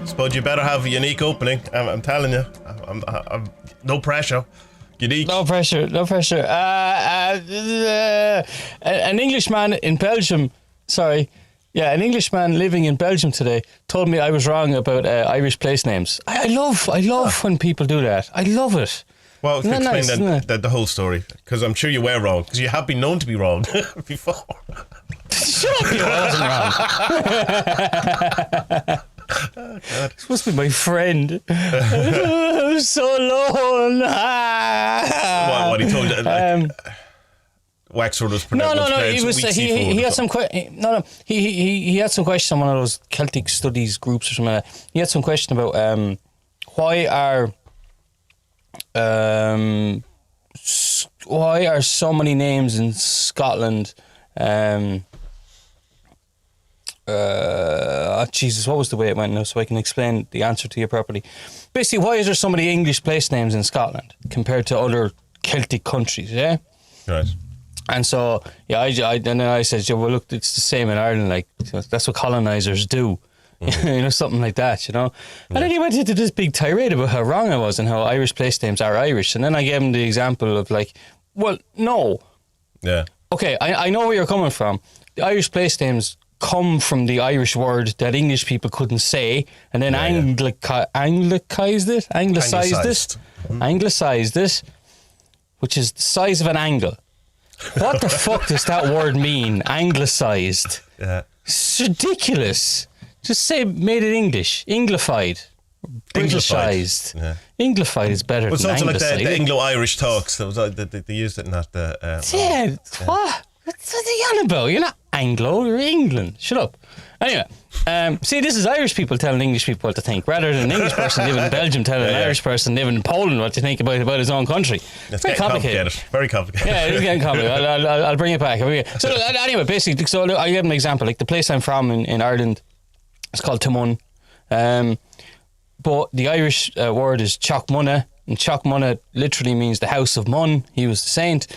Spud, you better have a unique opening. I'm telling you. I'm no pressure. Unique. No pressure. An Englishman in Belgium. Sorry. Yeah, an Englishman living in Belgium today told me I was wrong about Irish place names. I love when people do that. I love it. Well, explain the whole story, because I'm sure you were wrong, because you have been known to be wrong before. Shut up, you! I wasn't wrong. Oh, God. This must be my friend. I'm so alone. What he told you? Wexford was pronounced. No. He had some he had some question on one of those Celtic studies groups or something like that. He had some question about why are so many names in Scotland? Jesus, what was the way it went now? So I can explain the answer to you properly. Basically, why is there so many English place names in Scotland compared to other Celtic countries? Yeah, right. And so I said, well, look, it's the same in Ireland. Like, that's what colonisers do. Mm-hmm. Something like that, And then he went into this big tirade about how wrong I was and how Irish place names are Irish. And then I gave him the example of like, well, no. Yeah. Okay, I know where you're coming from. The Irish place names come from the Irish word that English people couldn't say, and then anglicized it, which is the size of an angle. What the fuck does that word mean? Anglicised. Yeah. It's ridiculous. Just say made it English. Anglified. Britishised. Yeah. Anglified is better than anglicised. It's also like the Anglo-Irish talks. They used it in that. What? What are you on about? You're not Anglo, you're England. Shut up. Anyway, see, this is Irish people telling English people what to think, rather than an English person living in Belgium telling an Irish person living in Poland what to think about his own country. It's very complicated. Very complicated. Yeah, it's getting complicated. I'll bring it back. So anyway, basically, I give an example. Like the place I'm from in Ireland, it's called Tamun. But the Irish word is Chocmunna, and Chocmunna literally means the house of Mun. He was the saint.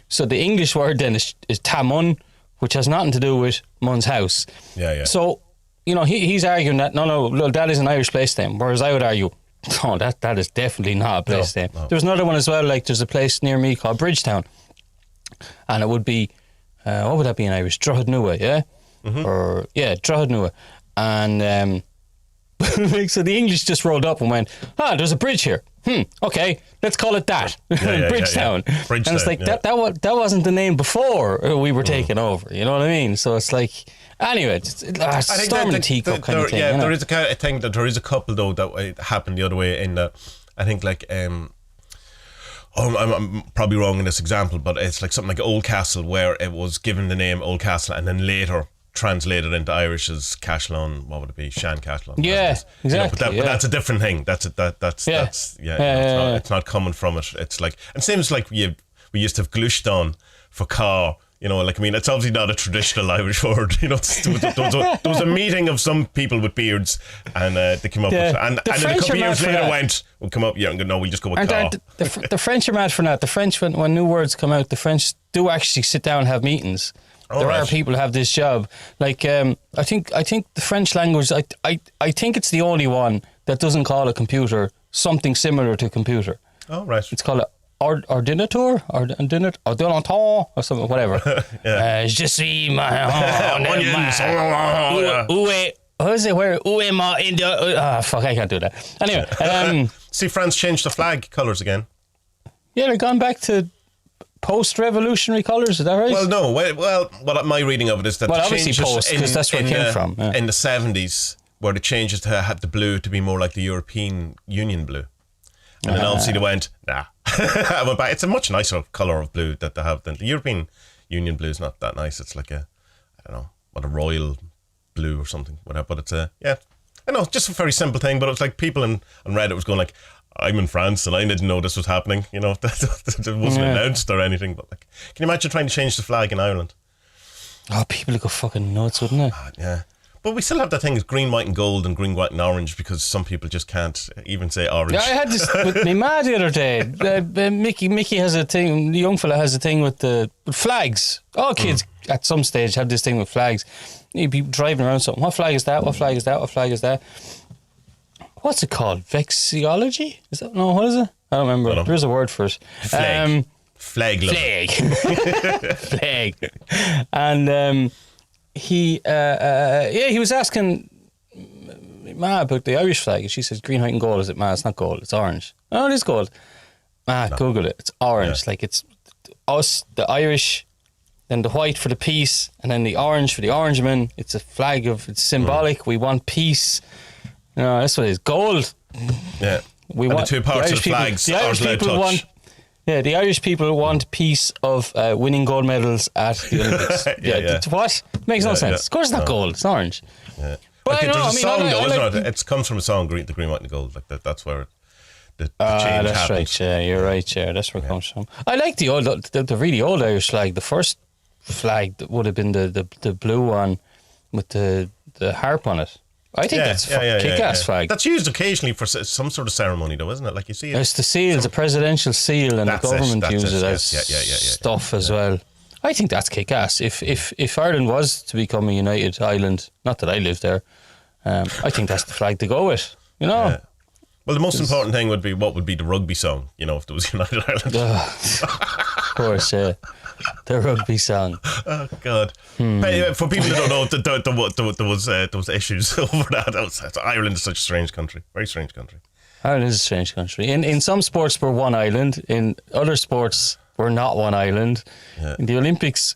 So the English word then is Tamun, which has nothing to do with Mun's house. Yeah. So, he's arguing that, no, that is an Irish place name, whereas I would argue, no, that is definitely not a place name. No. There's another one as well, like there's a place near me called Bridgetown, and it would be, what would that be in Irish? Drogheda Nua, yeah? Mm-hmm. Or, yeah, Drogheda Nua. And so the English just rolled up and went, there's a bridge here. Okay, let's call it that. Bridgetown. Bridgetown. And it's like, that wasn't the name before we were taken over. You know what I mean? So it's like, anyway, it's storm in a teacup kind of thing. Yeah, there is a kind of thing that there is a couple, though, that happened the other way in that, I think, like, I'm probably wrong in this example, but it's like something like Oldcastle, where it was given the name Oldcastle and then later translated into Irish as Cashlon. What would it be? Shan Cashlon. Yeah, exactly. But that's a different thing. It's not coming from it. It's like, and same as like we used to have Glushton for car. It's obviously not a traditional Irish word. There was a meeting of some people with beards, and they came up with it. And then a couple of years later we'll come up, we'll just go with car. The French are mad for that. The French, when new words come out, the French do actually sit down and have meetings. There are people who have this job. Like, I think the French language, I think it's the only one that doesn't call a computer something similar to computer. Oh, right. It's called ordinateur, ordinateur, or something, whatever. Je suis onions. What is it? Where? Fuck, I can't do that. Anyway. See, France changed the flag colours again. Yeah, they're gone back to post-revolutionary colours, is that right? Well, no. Well, my reading of it is that the changes because that's where it came from. Yeah. In the 70s, where the changes to have the blue to be more like the European Union blue. And then obviously they went, nah. I went back. It's a much nicer colour of blue that they have than the European Union blue is not that nice. It's like a royal blue or something. Whatever. But it's just a very simple thing. But it was like people on Reddit was going like, I'm in France and I didn't know this was happening. That wasn't announced or anything. But like, can you imagine trying to change the flag in Ireland? Oh, people would go fucking nuts, wouldn't they? Yeah. But we still have that thing as green, white and gold and green, white and orange because some people just can't even say orange. Yeah, I had this with my ma the other day. Mickey has a thing, the young fella has a thing with flags. All kids at some stage have this thing with flags. You'd be driving around something. What flag is that? What flag is that? What flag is that? what's it called? Vexillology? Is that no? What is it? I don't remember. There's a word for it. Flag. Flag. Flag. And he was asking Ma about the Irish flag, and she says green, white, and gold. Is it, Ma? It's not gold. It's orange. Oh, it is gold. Ma, Google it. It's orange. Like it's us, the Irish. Then the white for the peace, and then the orange for the Orangemen. It's a flag of, it's symbolic. We want peace. No, that's what it is. Gold. Yeah. We and want the two parts of the flags aren't allowed to touch. The Irish people want peace of winning gold medals at the Olympics. What? Makes no sense. Of course, it's not gold. It's orange. Yeah. But there's a song, though, isn't it? It comes from a song, the green, white, and gold. Like that's where the change that's happens. right. Yeah, you're right. Yeah, that's where it comes from. I like the old, the really old Irish flag. The first flag that would have been the blue one with the harp on it. I think that's a kick-ass flag. That's used occasionally for some sort of ceremony, though, isn't it? Like you see it. It's the seal, the presidential seal, and the government uses it as stuff as well. I think that's kick-ass. If Ireland was to become a united island, not that I live there, I think that's the flag to go with. You know. Yeah. Well, the most important thing would be what would be the rugby song. You know, if there was United Ireland. Of course, yeah. The rugby song. Oh God! But for people that don't know, there was issues over that. Ireland is such a strange country, very strange country. Ireland is a strange country. In some sports, we're one island. In other sports, we're not one island. Yeah. In the Olympics,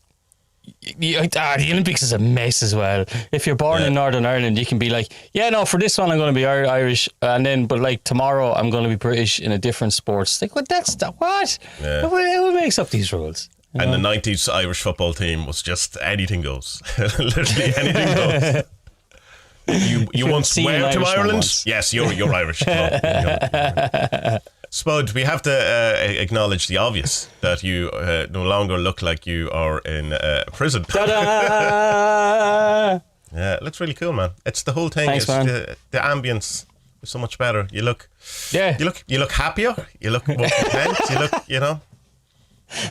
the Olympics is a mess as well. If you're born in Northern Ireland, you can be like, for this one I'm going to be Irish, but like tomorrow I'm going to be British in a different sport. It's like, what? Yeah. Who makes up these rules? And the 90s Irish football team was just anything goes. Literally anything goes. You once were to Ireland? Yes, you're Irish. Spud, we have to acknowledge the obvious, that you no longer look like you are in prison. Ta-da! Yeah, it looks really cool, man. It's the whole thing. Thanks, man. The ambience is so much better. You look happier. You look more content. You look,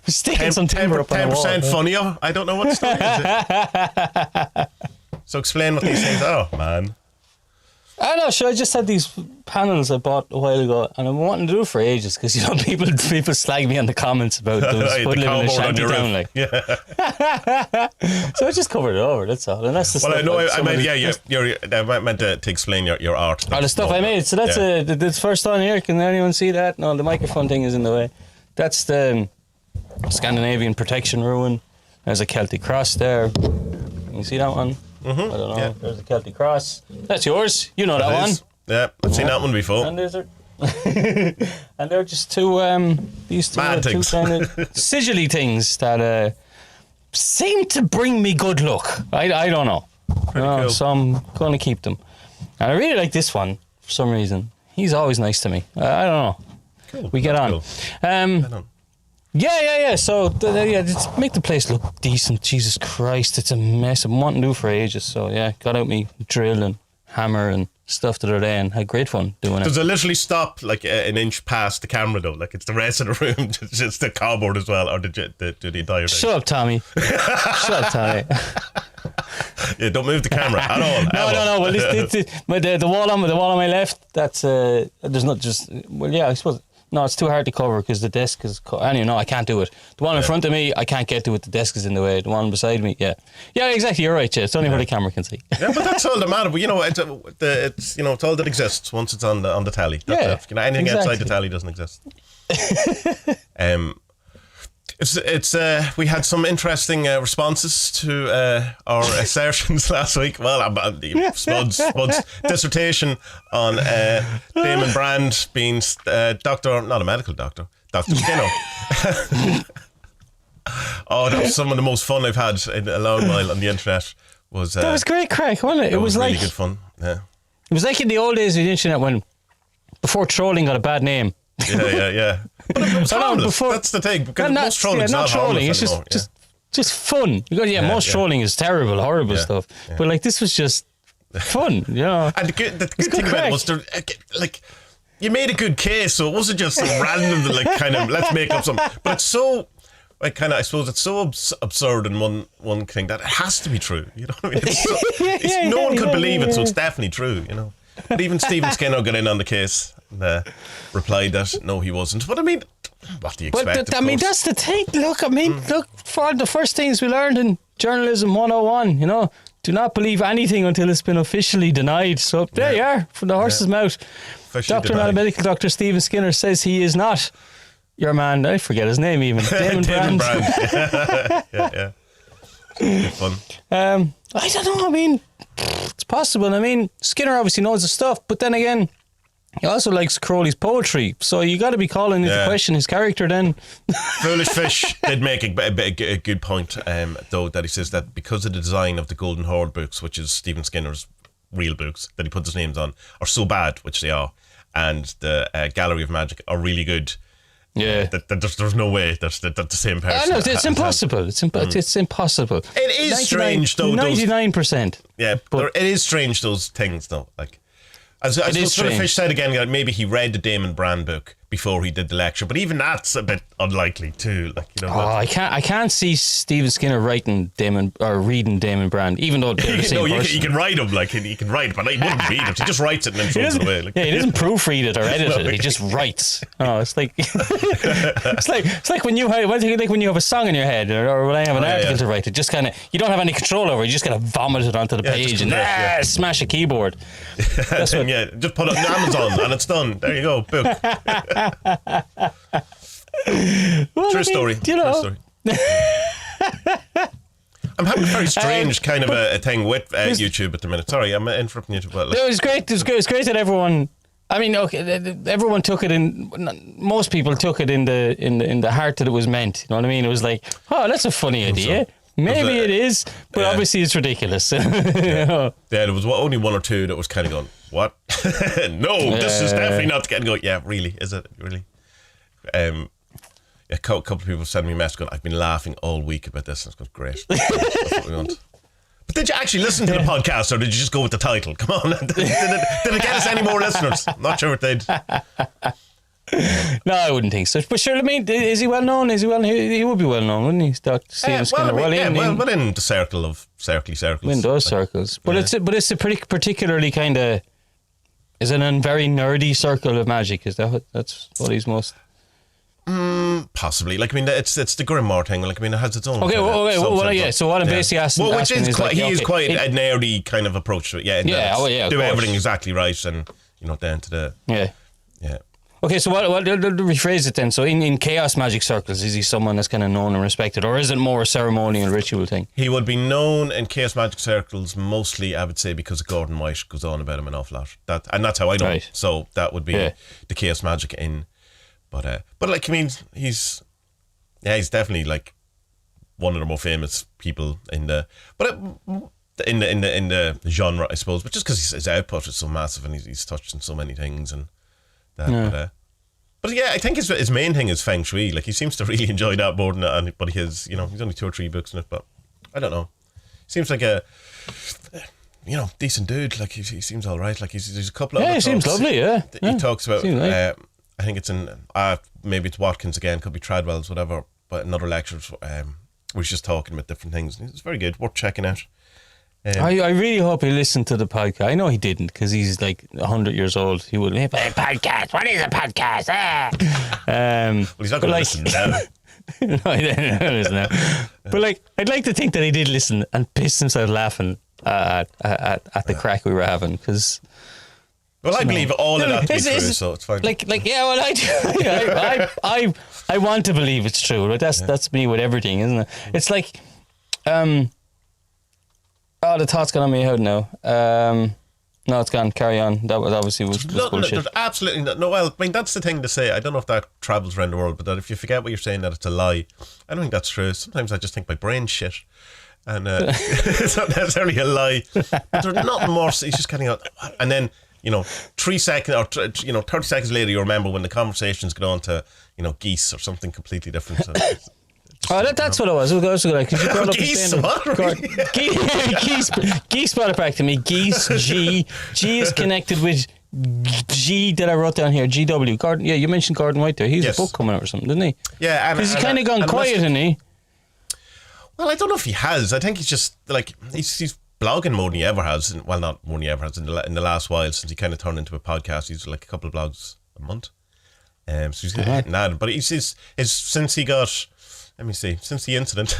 sticking some timber up on the wall. 10% funnier. I don't know what story is it. So explain what these things are, man. I know, sure. I just had these panels I bought a while ago, and I'm wanting to do it for ages because people slag me on the comments about those Spud living in a shantytown, like. Yeah. So I just covered it over. That's all. And that's the stuff. I know. I meant to explain your art. The stuff I made. So that's the first on here. Can anyone see that? No, the microphone thing is in the way. That's the Scandinavian protection ruin. There's a Celtic cross there. Can you see that one? Mm-hmm. I don't know. Yeah. There's a Celtic cross. That's yours. You know that one. Yeah, I've seen that one before. And there's and they're just two these two kind of sigilly things that seem to bring me good luck. I don't know. Cool. So I'm going to keep them. And I really like this one for some reason. He's always nice to me. I don't know. Cool. We get on. Cool. Yeah. So, just make the place look decent. Jesus Christ, it's a mess. I'm wanting to do for ages. So, got out me drill and hammer and stuff the other day and had great fun doing it. Does it literally stop like an inch past the camera though? Like it's the rest of the room, just the cardboard as well, or the entire thing? Shut up, Tommy. Shut up, Tommy. Yeah, don't move the camera at all. No. Well, the wall on my left. That's there's not just. Well, I suppose. No, it's too hard to cover because the desk is... Anyway, no, I can't do it. The one in front of me, I can't get to it. The desk is in the way. The one beside me, Yeah, exactly. You're right, It's only where the camera can see. Yeah, but that's all that matters. But, it's it's all that exists once it's on the telly. That's it. Anything outside the telly doesn't exist. We had some interesting responses to our assertions last week. Well, Spud's dissertation on Damon Brand being doctor, not a medical doctor, Dr. Skinner. That was some of the most fun I've had in a long while on the internet. That was great crack, wasn't it? It was really good fun. Yeah. It was like in the old days of the internet when before trolling got a bad name. Yeah. But it was harmless. That's the thing. Because most trolling is not trolling. It's just fun. Because most trolling is terrible, horrible stuff. Yeah. But like this was just fun, And the good thing about it was you made a good case, so it wasn't just random let's make up something. But it's so I suppose it's so absurd in one thing that it has to be true. You know what I mean? No one could believe it, so it's definitely true. But even Stephen Skinner got in on the case and replied that no, he wasn't. But I mean, what do you expect? But I mean, that's the thing. Look, for the first things we learned in journalism 101, do not believe anything until it's been officially denied. So there you are, from the horse's mouth. Doctor, not a medical doctor, Stephen Skinner says he is not your man. I forget his name even. Damon Brand. Yeah. Good fun. I don't know. I mean, it's possible. I mean, Skinner obviously knows the stuff, but then again, he also likes Crowley's poetry. So you got to be calling into question his character then. Foolish Fish did make a good point, though, that he says that because of the design of the Golden Horde books, which is Stephen Skinner's real books that he put his names on, are so bad, which they are, and the Gallery of Magic are really good. Yeah, there's no way that's the same person. No, it's impossible. It's impossible. It is strange, though. 99%. Yeah, but it is strange, those things, though. Like, as Fish said again, maybe he read the Damon Brand book before he did the lecture, but even that's a bit unlikely too. Like, I can't see Stephen Skinner writing Damon or reading Damon Brand, even though they're the same person. He can write him, like he can write, but he wouldn't read it. He just writes it and then throws it away. Like. Yeah, he doesn't proofread it or edit it. He just writes. Oh, it's like it's like when you have a song in your head, or when I have an article to write. It just kind of, you don't have any control over it. You just kind of vomit it onto the page and smash a keyboard. That's what. Yeah, just put it on Amazon and it's done. There you go, book. True story. True story. I'm having a very strange kind of a thing with YouTube at the minute. Sorry, I'm interrupting you. But it was great. It was great that everyone. I mean, okay, everyone took it in. Most people took it in the heart that it was meant. You know what I mean? It was like, oh, that's a funny idea. So. Maybe it is, but obviously it's ridiculous. There was only one or two that was kind of going, what? No, this is definitely not getting going. Yeah, really? Is it? Really? A couple of people sent me a message going, I've been laughing all week about this. And it's going, great. That's what we want. But did you actually listen to the podcast, or did you just go with the title? Come on. Did it get us any more listeners? I'm not sure it did. No, I wouldn't think so. But sure, I mean, is he well known? He would be well known, wouldn't he? Dr. Stephen Skinner. In the circle of circles. In those circles. But it's a pretty particularly kind of, is it a very nerdy circle of magic? Is that's what he's most? Possibly. Like, I mean, it's the Grimoire thing. Like, I mean, it has its own. So what I'm basically asking, which is quite, he is quite a nerdy kind of approach to it. Yeah. Do everything exactly right, and down to the yeah. Okay, so what rephrase it then. So in chaos magic circles, is he someone that's kind of known and respected, or is it more a ceremonial ritual thing? He would be known in chaos magic circles mostly, I would say, because Gordon White goes on about him an awful lot. And that's how I know him. So that would be the chaos magic in. But like, I mean, he's definitely like one of the more famous people in the genre, I suppose. But just because his output is so massive and he's touched on so many things and that. But yeah, I think his main thing is feng shui. Like, he seems to really enjoy that more than anybody. He's only 2 or 3 books in it, but I don't know. Seems like a decent dude. Like, he seems all right. Like, there's a couple of he seems lovely. Yeah, he talks about. I think it's in maybe it's Watkins again, could be Treadwell's, whatever. But another lecture was just talking about different things. It's very good, worth checking out. I really hope he listened to the podcast. I know he didn't, because he's like 100 years old. He would have a podcast. What is a podcast? Well, he's not going to listen now. No, he didn't listen now. But like, I'd like to think that he did listen and pissed himself laughing at the crack we were having, because. Well, I believe all of that to be true, so it's fine. Well, I do. I want to believe it's true. But that's me with everything, isn't it? It's like, the thought's gone on my head now. No, it's gone. Carry on. That was obviously was bullshit. There's absolutely no. Well, I mean, that's the thing to say. I don't know if that travels around the world, but that if you forget what you're saying, that it's a lie. I don't think that's true. Sometimes I just think my brain's shit. And it's not necessarily a lie. But there's nothing more. He's just kind of, and then 3 seconds or 30 seconds later, you remember when the conversation's gone on to geese or something completely different. So that's what it was. It was like, cause you brought up geese. What? Geese brought it back to me. Geese. G is connected with G that I wrote down here. GW. Gordon. Yeah, you mentioned Gordon White there. He's a book coming out or something, didn't he? Yeah, because he's kind of gone quiet, isn't he? Well, I don't know if he has. I think he's just like he's blogging more than he ever has. Well, not more than he ever has in the last while, since he kind of turned into a podcast. He's like a couple of blogs a month. So he's hitting that. But he's since he got, since the incident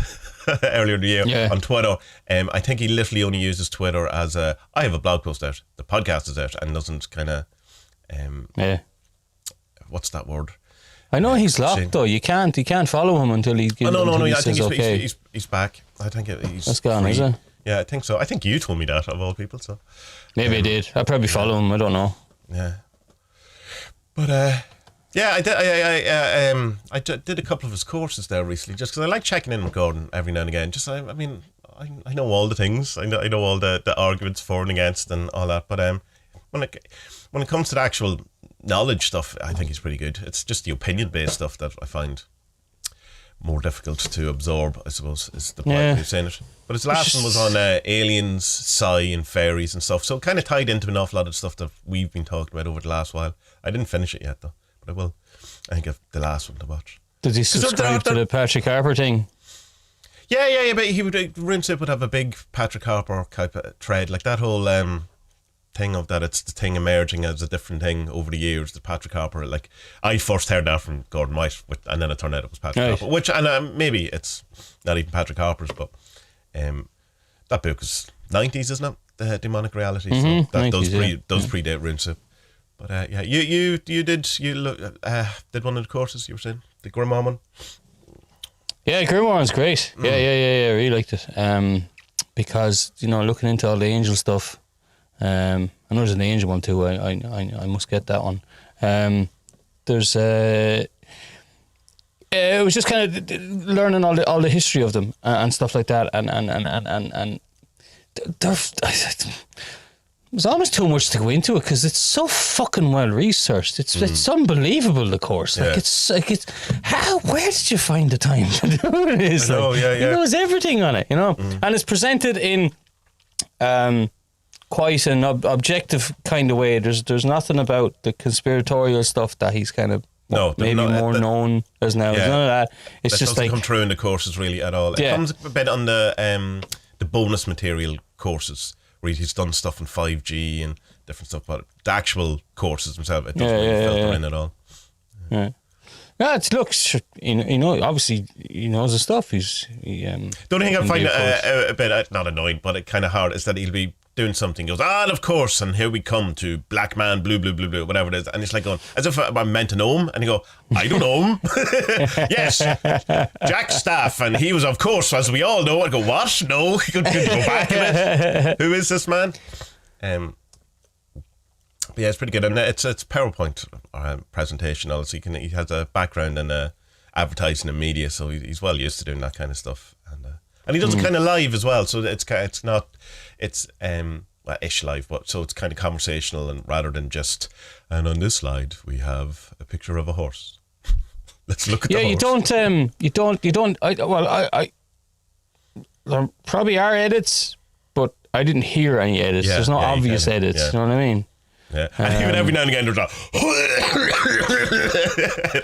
earlier in the year on Twitter, I think he literally only uses Twitter as I have a blog post out, the podcast is out, and doesn't kind of, what's that word? I know he's locked though. You can't follow him until he gives. No. I think okay. he's back. I think he's. That's gone, free. Is it? Yeah, I think so. I think you told me that of all people. So maybe I did. I probably follow him. I don't know. Yeah, but I did a couple of his courses there recently, just because I like checking in with Gordon every now and again. Just I know all the things. I know all the arguments for and against and all that. But when it comes to the actual knowledge stuff, I think he's pretty good. It's just the opinion-based stuff that I find more difficult to absorb, I suppose, is the point of saying it. But his last one was on aliens, sci, and fairies and stuff. So it kind of tied into an awful lot of stuff that we've been talking about over the last while. I didn't finish it yet, though, but I will. I think of the last one to watch. Did he subscribe to the Patrick Harper thing? Yeah, but he would, RuneScape would have a big Patrick Harper type of thread, like that whole thing of that it's the thing emerging as a different thing over the years, the Patrick Harper, like I first heard that from Gordon White, and then it turned out it was Patrick Harper, which, and maybe it's not even Patrick Harper's, but that book is 90s, isn't it? The Demonic Reality, so that 90s, does predate RuneScape. But you did one of the courses you were saying, the Grimoire one? Yeah, Grimoire one's great. Yeah, I really liked it. Because, looking into all the angel stuff, I know there's an angel one too. I must get that one. There's it was just kind of learning all the history of them and stuff like that, and there's almost too much to go into it because it's so fucking well researched. It's unbelievable, the course. Like it's how, where did you find the time to do it? He knows everything on it, and it's presented in quite an objective kind of way. There's nothing about the conspiratorial stuff that he's kind of known as now. There's none of that. It's that just doesn't like come through in the courses really at all. It comes a bit on the bonus material courses where he's done stuff in 5G and different stuff, but the actual courses themselves, it doesn't really filter in at all. Yeah. No, it looks, obviously he knows his stuff. The only thing I find a bit, not annoying, but it kind of hard, is that he'll be doing something, goes, and of course, and here we come to Black Man, blue, whatever it is, and it's like going, as if I'm meant to know him, and you go, I don't know him. Yes, Jack Staff, and he was, of course, as we all know. I go, what? No, could go back a bit. Who is this man? But yeah, it's pretty good, and it's PowerPoint presentation. Also, he has a background in advertising and media, so he's well used to doing that kind of stuff, and he does it kind of live as well. So it's ish live, but so it's kind of conversational, and rather than just, and on this slide we have a picture of a horse. Let's look at the horse. You don't. There probably are edits, but I didn't hear any edits. There's no obvious edits. You know what I mean? Yeah, and even every now and again there's a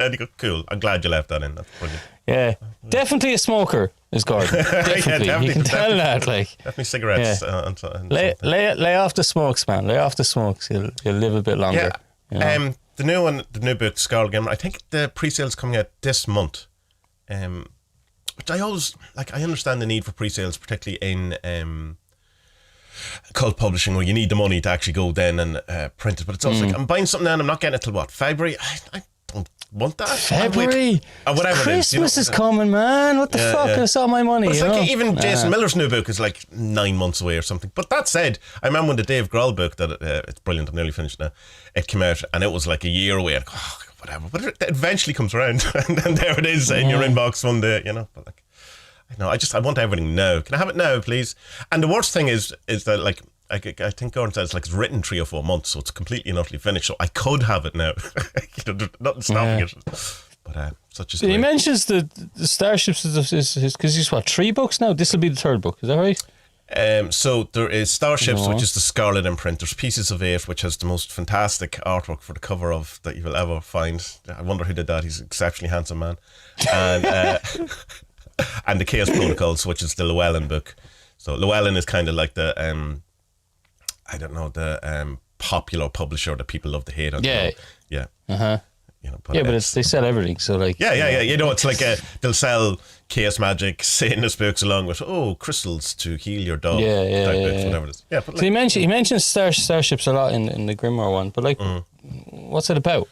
and you go, cool, I'm glad you left that in. That's brilliant. Yeah, definitely a smoker is Gordon. Definitely, you can tell that. Like, definitely cigarettes. Lay off the smokes, man. Lay off the smokes. You'll live a bit longer. Yeah. The new book, Scarlet Gamer, I think the pre-sale's coming out this month. Which I always like. I understand the need for pre-sales, particularly in cult publishing, where you need the money to actually go then and print it. But it's also like, I'm buying something now and I'm not getting it till what, February? I don't want that. February? Or whatever Christmas is coming, man. What the fuck? It's all my money. But it's like even Jason Miller's new book is like 9 months away or something. But that said, I remember when the Dave Grohl book, that it's brilliant, I'm nearly finished now, it came out and it was like a year away. And, whatever. But it eventually comes around and then there it is in your inbox one day, But like, I want everything now. Can I have it now, please? And the worst thing is that, like, I think Gordon says, like, it's written 3 or 4 months, so it's completely and utterly finished. So I could have it now. There's nothing stopping it. But such as he mentions the Starships is because he's 3 books now. This will be the 3rd book. Is that right? So there is Starships, which is the Scarlet imprint. There's Pieces of 8, which has the most fantastic artwork for the cover of that you will ever find. I wonder who did that. He's an exceptionally handsome man. And and the Chaos Protocols, which is the Llewellyn book. So Llewellyn is kind of like the I don't know, the popular publisher that people love to hate on. Yeah. Yeah. You know, But they sell everything, so like... Yeah. You know, it's like they'll sell Chaos Magic, Satanist books along with, crystals to heal your dog. Books, whatever it is. Yeah, but so he mentions starships a lot in the Grimoire one, but like, what's it about?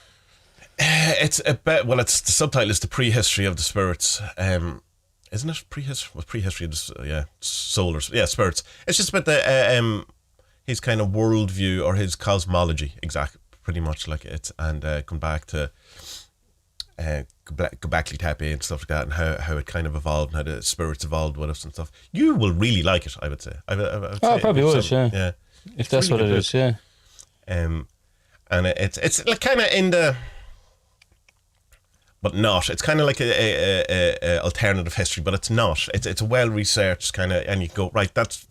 It's about, well, it's the subtitle is the prehistory of the spirits. Isn't it prehistory of the spirits. It's just about the his kind of worldview or his cosmology, pretty much like it, and come back to Göbekli Tepe and stuff like that, and how it kind of evolved and how the spirits evolved with us and stuff. You will really like it, I would say. I would say probably would, yeah. If that's really what it is, yeah. And it's like kind of in the, but not. It's kind of like a alternative history, but it's not. It's a well researched kind of, and you go right. That's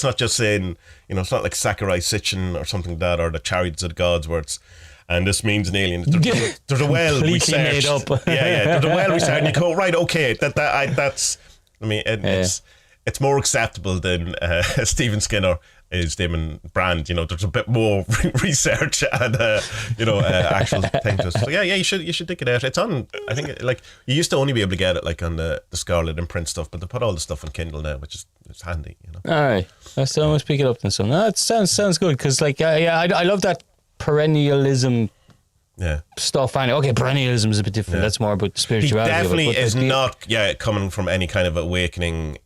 not just saying, you know, it's not like Sakurai Sitchin or something like that, or the Chariots of the Gods, where it's, and this means an alien. There's a well researched. Made up. There's a well researched, and you go right. Okay, that's. I mean, it's more acceptable than Stephen Skinner is Damon Brand. You know, there's a bit more research and actual thing to it. So you should dig it out. It's on. I think like you used to only be able to get it like on the Scarlet imprint stuff, but they put all the stuff on Kindle now, which is it's handy. You know. All right, let's almost pick it up then. So no, it sounds good because like I love that perennialism. Yeah. Stuff. And okay, perennialism is a bit different. That's more about the spirituality. He definitely of it, is not coming from any kind of awakening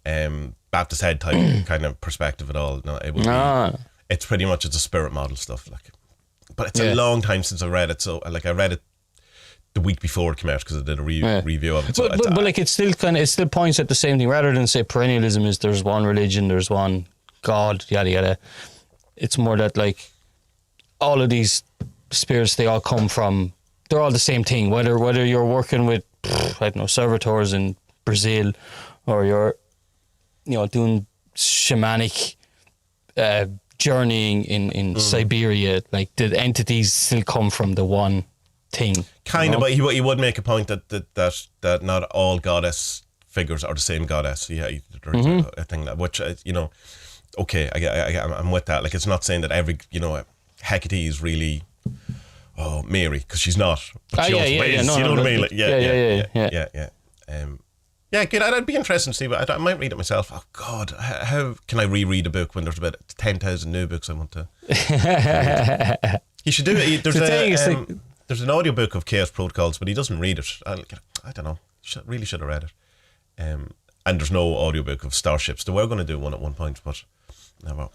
Baptist head type kind of perspective at all. No, it would be, it's pretty much it's a spirit model stuff. Like, but it's a long time since I read it. So like I read it the week before it came out because I did a review of it. So but like it still points at the same thing rather than say perennialism is there's one religion, there's one God, yada yada. It's more that like all of these spirits, they all come from, they're all the same thing, whether you're working with I don't know, Servitors in Brazil or you're doing shamanic journeying in Siberia, like the entities still come from the one thing kind of, but he would make a point that not all goddess figures are the same goddess. There's a thing that which okay, I'm with that. Like it's not saying that every Hecate is really Mary, because she's not. But she also is. You know what I mean? Like, yeah. Good. I'd be interested to see, but I might read it myself. Oh God, how can I reread a book when there's about 10,000 new books I want to? You should do it. There's an audiobook of Chaos Protocols, but he doesn't read it. I don't know. Really should have read it. And there's no audiobook of Starships. They were going to do one at one point, but. Never.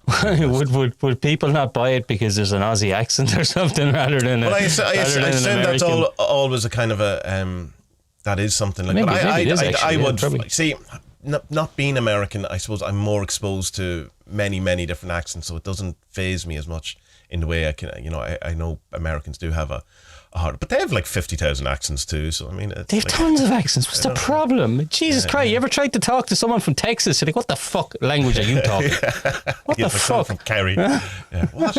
would people not buy it because there's an Aussie accent or something rather than? Well, I assume that's always a kind of a that is something like. Maybe, but I would probably. See, not being American, I suppose I'm more exposed to many different accents, so it doesn't faze me as much in the way I can. I know Americans do have a hard, but they have like 50,000 accents too. So I mean, they have tons of accents. What's the problem? Jesus Christ! You ever tried to talk to someone from Texas? You're like, what the fuck language are you talking? What the fuck? From Kerry. What?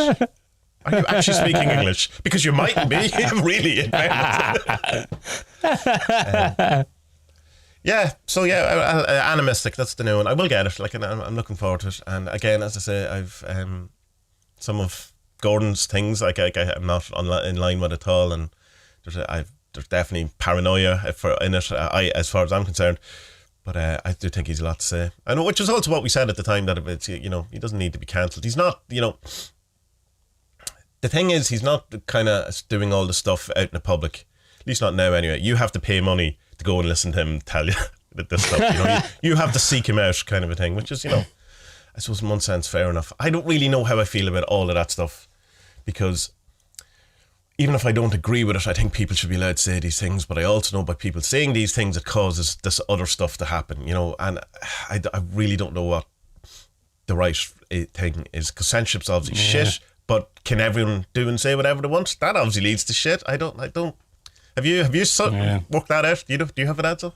Are you actually speaking English? Because you mightn't be. Really. Animistic. That's the new one. I will get it. Like, I'm looking forward to it. And again, as I say, I've some of Gordon's things like I'm not in line with at all, and there's definitely paranoia in it. As far as I'm concerned, but I do think he's a lot to say, and which is also what we said at the time, that it's he doesn't need to be cancelled. He's not the thing is he's not kind of doing all the stuff out in the public, at least not now anyway. You have to pay money to go and listen to him tell you that this stuff. You have to seek him out, kind of a thing, which is I suppose in one sense fair enough. I don't really know how I feel about all of that stuff, because even if I don't agree with it, I think people should be allowed to say these things, but I also know by people saying these things it causes this other stuff to happen, and I really don't know what the right thing is, because censorship's obviously shit, but can everyone do and say whatever they want? That obviously leads to shit. I don't have you worked that out? Do you have an answer?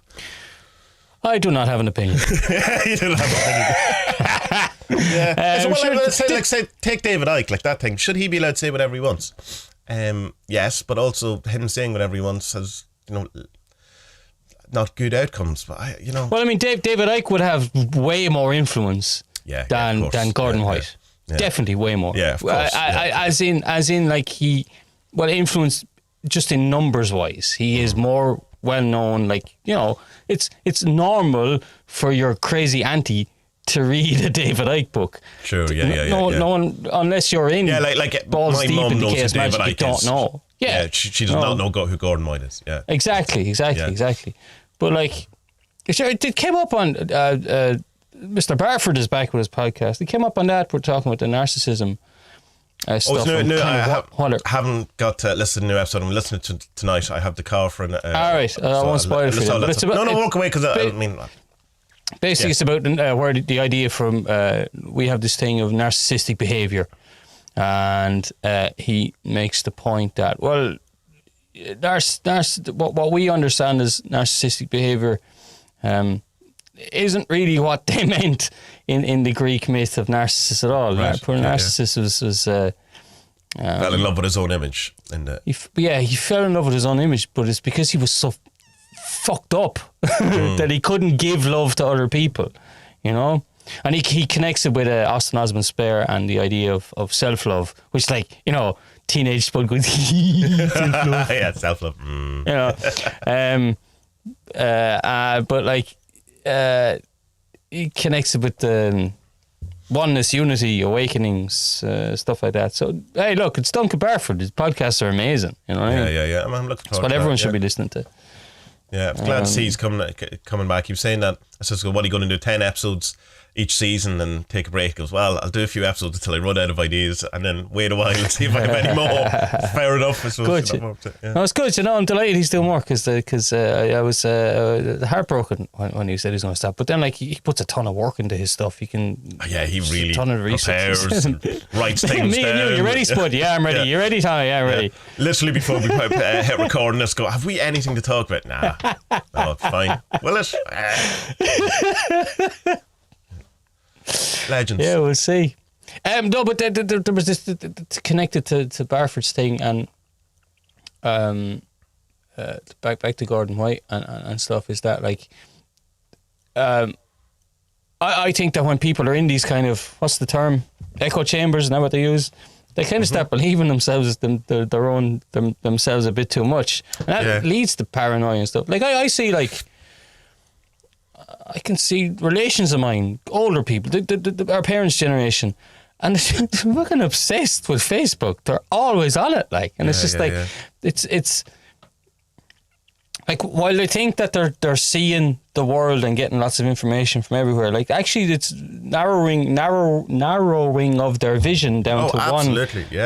I do not have an opinion. You don't have an opinion. Say take David Icke, like that thing. Should he be allowed to say whatever he wants? Yes, but also him saying whatever he wants has, not good outcomes. But Well, I mean, David Icke would have way more influence than Gordon White. Yeah. Definitely way more. Yeah, of course. As in, like he, influenced just in numbers wise. He is more well known. Like, you know, it's normal for your crazy auntie to read a David Icke book. Sure, yeah. No one, unless you're in like balls my deep mum into knows Chaos who David Magic, you Icke don't is. know. Yeah, she does not know who Gordon White is. Yeah, exactly. But like, it came up on Mr. Barford is back with his podcast. It came up on that. We're talking about the narcissism stuff. I haven't got to listen to the new episode. I'm listening to tonight. I have the car for an. All right, I won't spoil it for you. But it's about, walk away because I mean. Basically, it's about where the idea from. We have this thing of narcissistic behaviour, and he makes the point that what we understand as narcissistic behaviour isn't really what they meant in the Greek myth of Narcissus at all. Right. Poor Narcissus was fell in love with his own image. He fell in love with his own image, but it's because he was so fucked up that he couldn't give love to other people, you know. And he connects it with Austin Osman Spare and the idea of self-love, which, like, you know, teenage Spud going self-love. Yeah, self-love. You know, but like he connects it with the oneness, unity, awakenings, stuff like that. So hey, look, it's Duncan Barford. His podcasts are amazing. You know what I mean? Yeah. I'm looking forward. That's what everyone should be listening to. Yeah, I'm glad to see he's coming back. He was saying that. I said, what are you going to do? 10 episodes each season and take a break? He goes, well, I'll do a few episodes until I run out of ideas and then wait a while and see if I have any more. Fair enough. I suppose. Good. No, it's good. You know, I'm delighted he's doing more because I was heartbroken when he said he was going to stop. But then, like, he puts a ton of work into his stuff. He can. Yeah, he really a ton of research. prepares and writes things Me down. and you ready, Spud? Yeah, I'm ready. Yeah. You ready, Tommie? Yeah, I'm ready. Literally before we hit recording, let's go. Have we anything to talk about? Nah. No, it's fine. Will it? Legends. Yeah, we'll see. No, but there was this connected to Barford's thing and back to Gordon White and stuff. Is that like I think that when people are in these kind of, what's the term, echo chambers, isn't that what they use? They kind of start believing themselves themselves a bit too much, and that leads to paranoia and stuff. Like I see, like, I can see relations of mine, older people, our parents' generation, and they're fucking obsessed with Facebook. They're always on it, like, and it's just it's like, while they think that they're seeing the world and getting lots of information from everywhere, like, actually it's narrowing of their vision down to one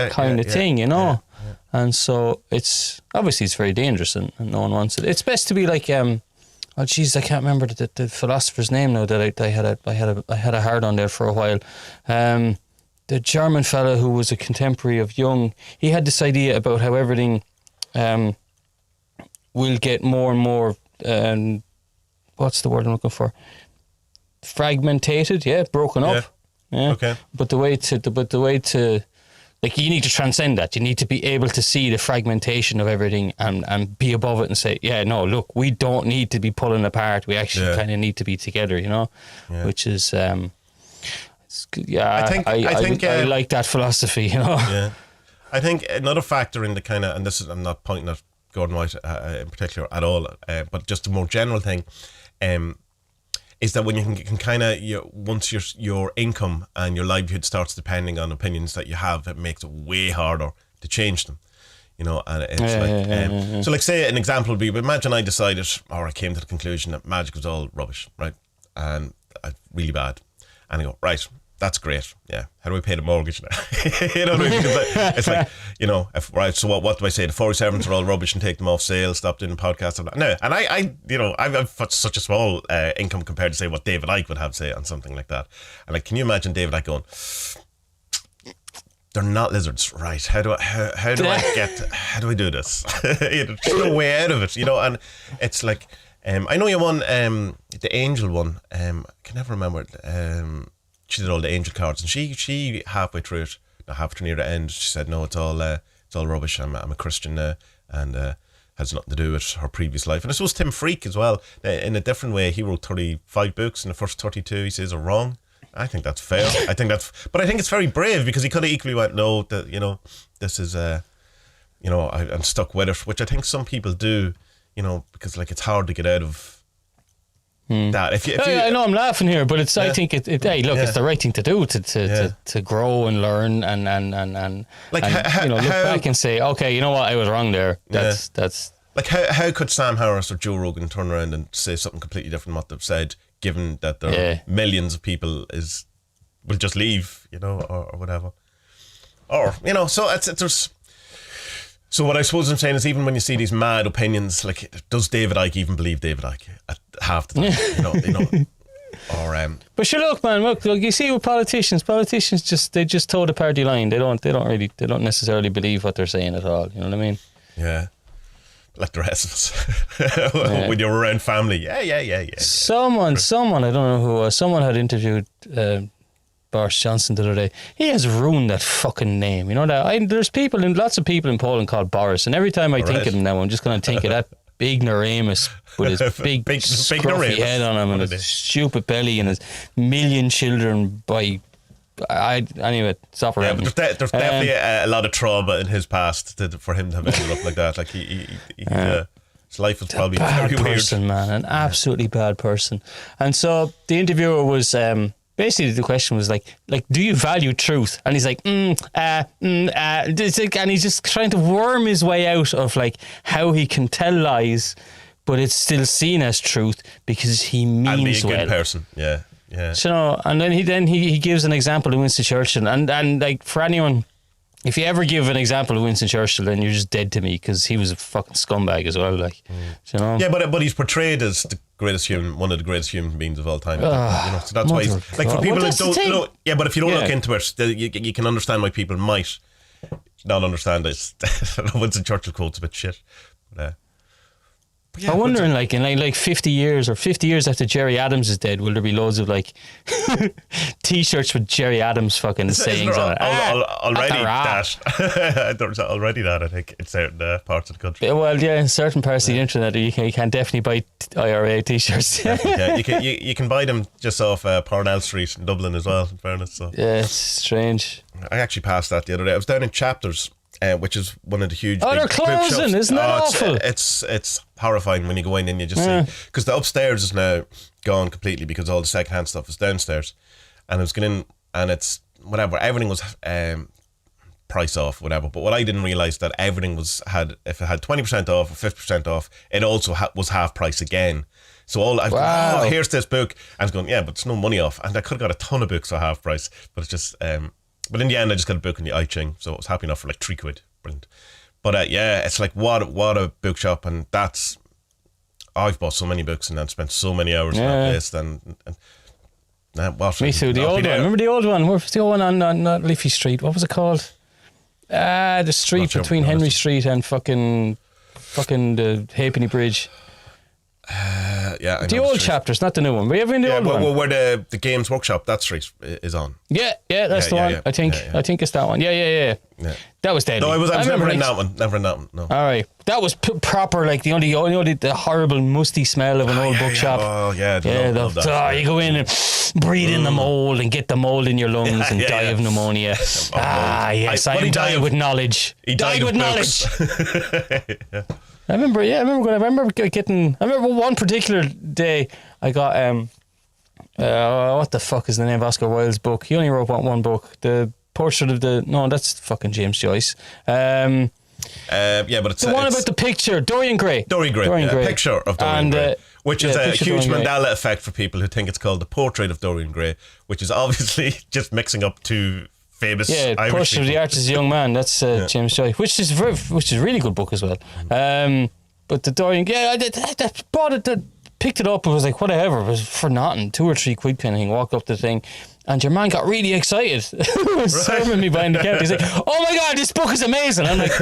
kind of thing, you know. Yeah. And so it's very dangerous and no one wants it. It's best to be like oh jeez, I can't remember the philosopher's name now that I had a hard on there for a while. The German fellow who was a contemporary of Jung, he had this idea about how everything will get more and more what's the word I'm looking for? Fragmented, broken up. Yeah. Okay. But the way to like, you need to transcend that. You need to be able to see the fragmentation of everything and be above it and say, yeah, no, look, we don't need to be pulling apart. We actually kind of need to be together, you know? Yeah. Which is, I like that philosophy, you know? Yeah. I think another factor in the kind of, and this is, I'm not pointing at Gordon White in particular at all, but just a more general thing, is that when you can kind of, once your income and your livelihood starts depending on opinions that you have, it makes it way harder to change them, you know. And it's so, like, say an example would be, imagine I decided, or I came to the conclusion that magic was all rubbish, right, and really bad, and I go, right, that's great, yeah, how do I pay the mortgage now? You know what I mean? It's like, you know, so what do I say? The 47s are all rubbish and take them off sale, stop doing podcasts. No, and I you know, I've such a small income compared to, say, what David Icke would have, say, on something like that. And, like, can you imagine David Icke going, they're not lizards, right? How do I do this? You know, there's no way out of it, you know. And it's like, I know you won the Angel one. I can never remember. She did all the angel cards, and she halfway through it, halfway near the end, she said, no, it's all rubbish. I'm a Christian now, and has nothing to do with her previous life. And I suppose Tim Freak as well, in a different way, he wrote 35 books, and the first 32 he says are wrong, I think that's fair. But I think it's very brave because he could have equally went, no, that, you know, this is, you know, I'm stuck with it, which I think some people do, you know, because like it's hard to get out of that. If you, I know I'm laughing here, but it's. I think hey, look, it's the right thing to do to grow and learn and like and, look back and say, okay, you know what, I was wrong there. That's like how could Sam Harris or Joe Rogan turn around and say something completely different from what they've said, given that there are millions of people will just leave, you know, or whatever, or you know, so there's. So what I suppose I'm saying is, even when you see these mad opinions, like, does David Icke even believe David Icke at half the time? you know, or But sure, look, man, look, you see with politicians just toe the party line. They don't necessarily believe what they're saying at all. You know what I mean? Yeah, like the rest of us. When you're around family, yeah. Someone, I don't know who, someone had interviewed Boris Johnson the other day. He has ruined that fucking name. You know that there's lots of people in Poland called Boris, and every time I think of him now, I'm just going to think of that ignoramus with his big scruffy head on him and his stupid belly and his million children by. Anyway, stop around. Yeah, but there's definitely a lot of trauma in his past for him to have ended up like that. Like his life was probably bad very person, weird. Man, an absolutely bad person. And so the interviewer was. Basically, the question was like, do you value truth? And he's like, and he's just trying to worm his way out of like how he can tell lies, but it's still seen as truth because he means well. And be a good person, yeah. So, and then he gives an example of Winston Churchill, and like for anyone, if you ever give an example of Winston Churchill, then you're just dead to me because he was a fucking scumbag as well. Like, you know. Yeah, but he's portrayed as one of the greatest human beings of all time. You know, so that's why he's like, for people that don't know. Yeah, but if you don't look into it, you can understand why people might not understand it. Winston Churchill quote's a bit shit. But, I'm wondering, like in like 50 years after Jerry Adams is dead, will there be loads of like T-shirts with Jerry Adams fucking sayings on it? There's already that, I think, in certain parts of the country. Well, yeah, in certain parts of the internet, you can definitely buy IRA T-shirts. Yeah, you can buy them just off Parnell Street in Dublin as well, in fairness. So. Yeah, it's strange. I actually passed that the other day. I was down in Chapters. Which is one of the huge. Oh, they're closing! Isn't that awful? It's horrifying when you go in and you just see, because the upstairs is now gone completely because all the secondhand stuff is downstairs, and I was going in and it's whatever, everything was price off, whatever. But what I didn't realise that everything if it had 20% off or 50% off, it also was half price again. So here's this book, and I was going, yeah, but it's no money off, and I could have got a ton of books for half price, but it's just. But in the end, I just got a book in the I Ching, so I was happy enough for like £3. Brilliant. But it's like what a bookshop, and I've bought so many books and I've spent so many hours in that place. Me too. The old one. Remember the old one? Where was the old one on Liffey Street? What was it called? The street between Henry Street and fucking the Halfpenny Bridge. The old Chapters, not the new one. Were you ever in the old one? Well, where the Games Workshop, that street is on. Yeah, that's the one. Yeah. I think it's that one. Yeah. That was deadly. No, I was never in that one. Never in that one. No. All right, that was proper. Like the horrible musty smell of an old bookshop. Oh yeah, love that. You go in and breathe in the mold and get the mold in your lungs and die of pneumonia. Yes, I am dying with knowledge. He died with knowledge. I remember one particular day I got what the fuck is the name of Oscar Wilde's book? He only wrote one book. The Portrait of that's fucking James Joyce. But it's the one about the picture, Dorian Gray. Picture of Dorian Gray, which is a huge Mandela effect for people who think it's called The Portrait of Dorian Gray, which is obviously just mixing up two famous Irish Portrait people. of the Artist Young Man. That's James Joyce, which is a really good book as well. But the Dorian, I bought it, picked it up. It was like whatever. It was for nothing, £2 or £3 kind of thing. Walked up the thing, and your man got really excited. He was serving me behind the counter. He's like, "Oh my god, this book is amazing!" I'm like,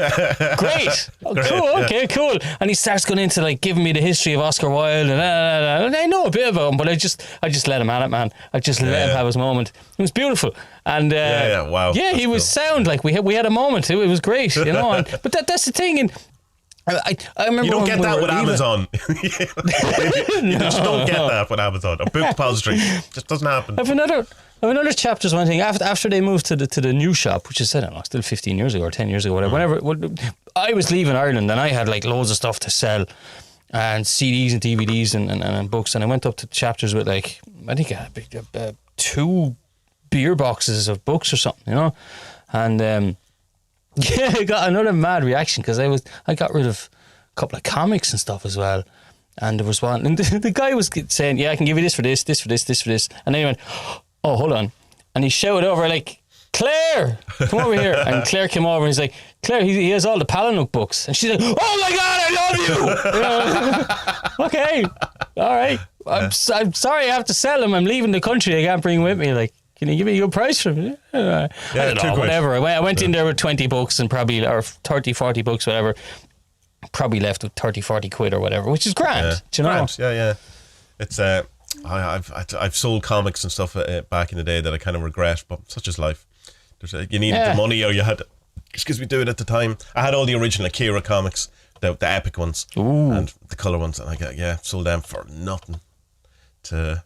"Great, cool, okay, cool." And he starts going into like giving me the history of Oscar Wilde, and I know a bit about him, but I just let him at it, man. I just let him have his moment. It was beautiful, and wow, he was sound. Like we had a moment. It was great, you know. But that's the thing, and I remember You don't when get we that were with leaving- Amazon. You just don't get that with Amazon. A book depository just doesn't happen. I've another chapters. One thing after they moved to the new shop, which is I don't know, still 15 years ago or 10 years ago, whatever. Whenever I was leaving Ireland, and I had like loads of stuff to sell, and CDs and DVDs and books, and I went up to chapters with like I think I had 2 beer boxes of books or something, you know, and yeah, I got another mad reaction because I got rid of a couple of comics and stuff as well. And there was one, and the guy was saying, "Yeah, I can give you this for this, this for this, this for this." And then he went, "Oh, hold on!" And he shouted over like, "Claire, come over here!" And Claire came over, and he's like, "Claire, he has all the Palahniuk books." And she's like, "Oh my God, I love you!" Okay, all right. I'm sorry, I have to sell them. I'm leaving the country. I can't bring them with me. Like, can you give me a good price for them? I don't know, whatever. I went in there with 20 books and probably, or 30, 40 books, whatever. Probably left with 30, 40 quid or whatever, which is grand. Do you know? Grand. Yeah. It's I've sold comics and stuff back in the day that I kind of regret, but such is life. You needed the money, or you had to, do it at the time. I had all the original Akira comics, the epic ones, and the colour ones, and I sold them for nothing to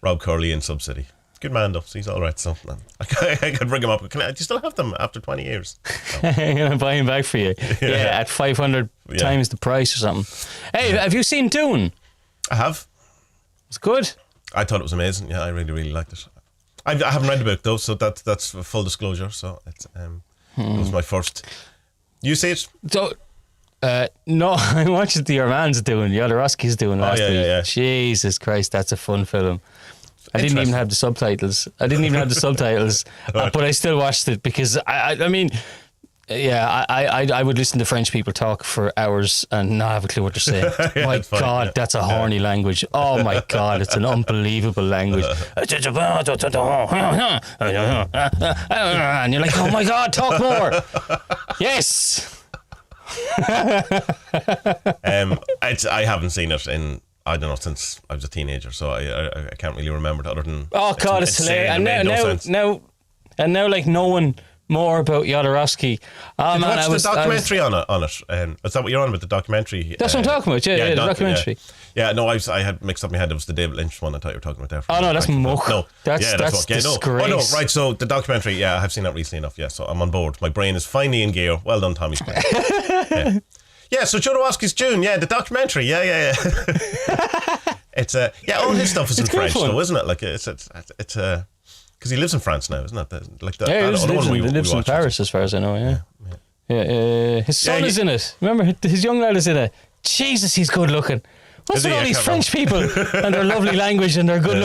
Rob Curley in Subsidy. Good man though, so he's all right. So I could bring him up. Do you still have them after 20 years? No. I'm gonna buy him back for you. Yeah, at 500 times the price or something. Hey, have you seen Dune? I have. It's good. I thought it was amazing. Yeah, I really, really liked it. I haven't read the book though, so that's full disclosure. So it was my first. You see it? So, no, I watched the Your Man's Dune, Jodorowsky's Dune last week. Yeah. Jesus Christ, that's a fun film. I didn't even have the subtitles. But I still watched it because I mean, yeah, I would listen to French people talk for hours and not have a clue what they're saying. My God, that's a horny language. Oh my God, it's an unbelievable language. And you're like, oh my God, talk more. Yes. I haven't seen it in, I don't know, since I was a teenager, so I can't really remember it other than. Oh God, it's hilarious! And now, like knowing more about Jodorowsky. Did you watch the documentary on it? Is that what you're on about? The documentary? That's what I'm talking about. Yeah, the documentary. Yeah, no, I had mixed up my head. It was the David Lynch one. I thought you were talking about there. Oh no, that's muck. No, that's disgrace. Oh no, right. So the documentary, yeah, I've seen that recently enough. Yeah, so I'm on board. My brain is finally in gear. Well done, Tommy. Yeah, so Jodorowsky's Dune, the documentary, yeah. It's all his stuff is in French, though, isn't it? Like it's because he lives in France now, isn't it? Like he lives in Paris, as far as I know. Yeah. His son is in it. Remember, his young lad is in it. Jesus, he's good looking. What's with all these French people and their lovely language and their good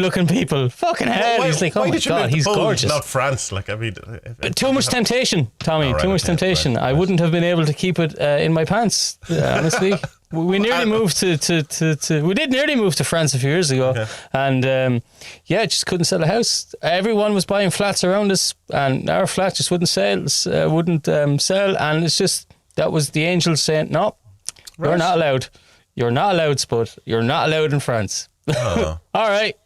looking people? Fucking hell! He's like, oh my God, he's gorgeous. Not France, like I mean. Too much temptation, Tommy. Too much temptation. Right. I wouldn't have been able to keep it in my pants, honestly. We nearly moved to. We did nearly move to France a few years ago, and just couldn't sell a house. Everyone was buying flats around us, and our flat just wouldn't sell. And it's just that was the angels saying, "No, you're not allowed. You're not allowed, Spud. You're not allowed in France." Oh. All right.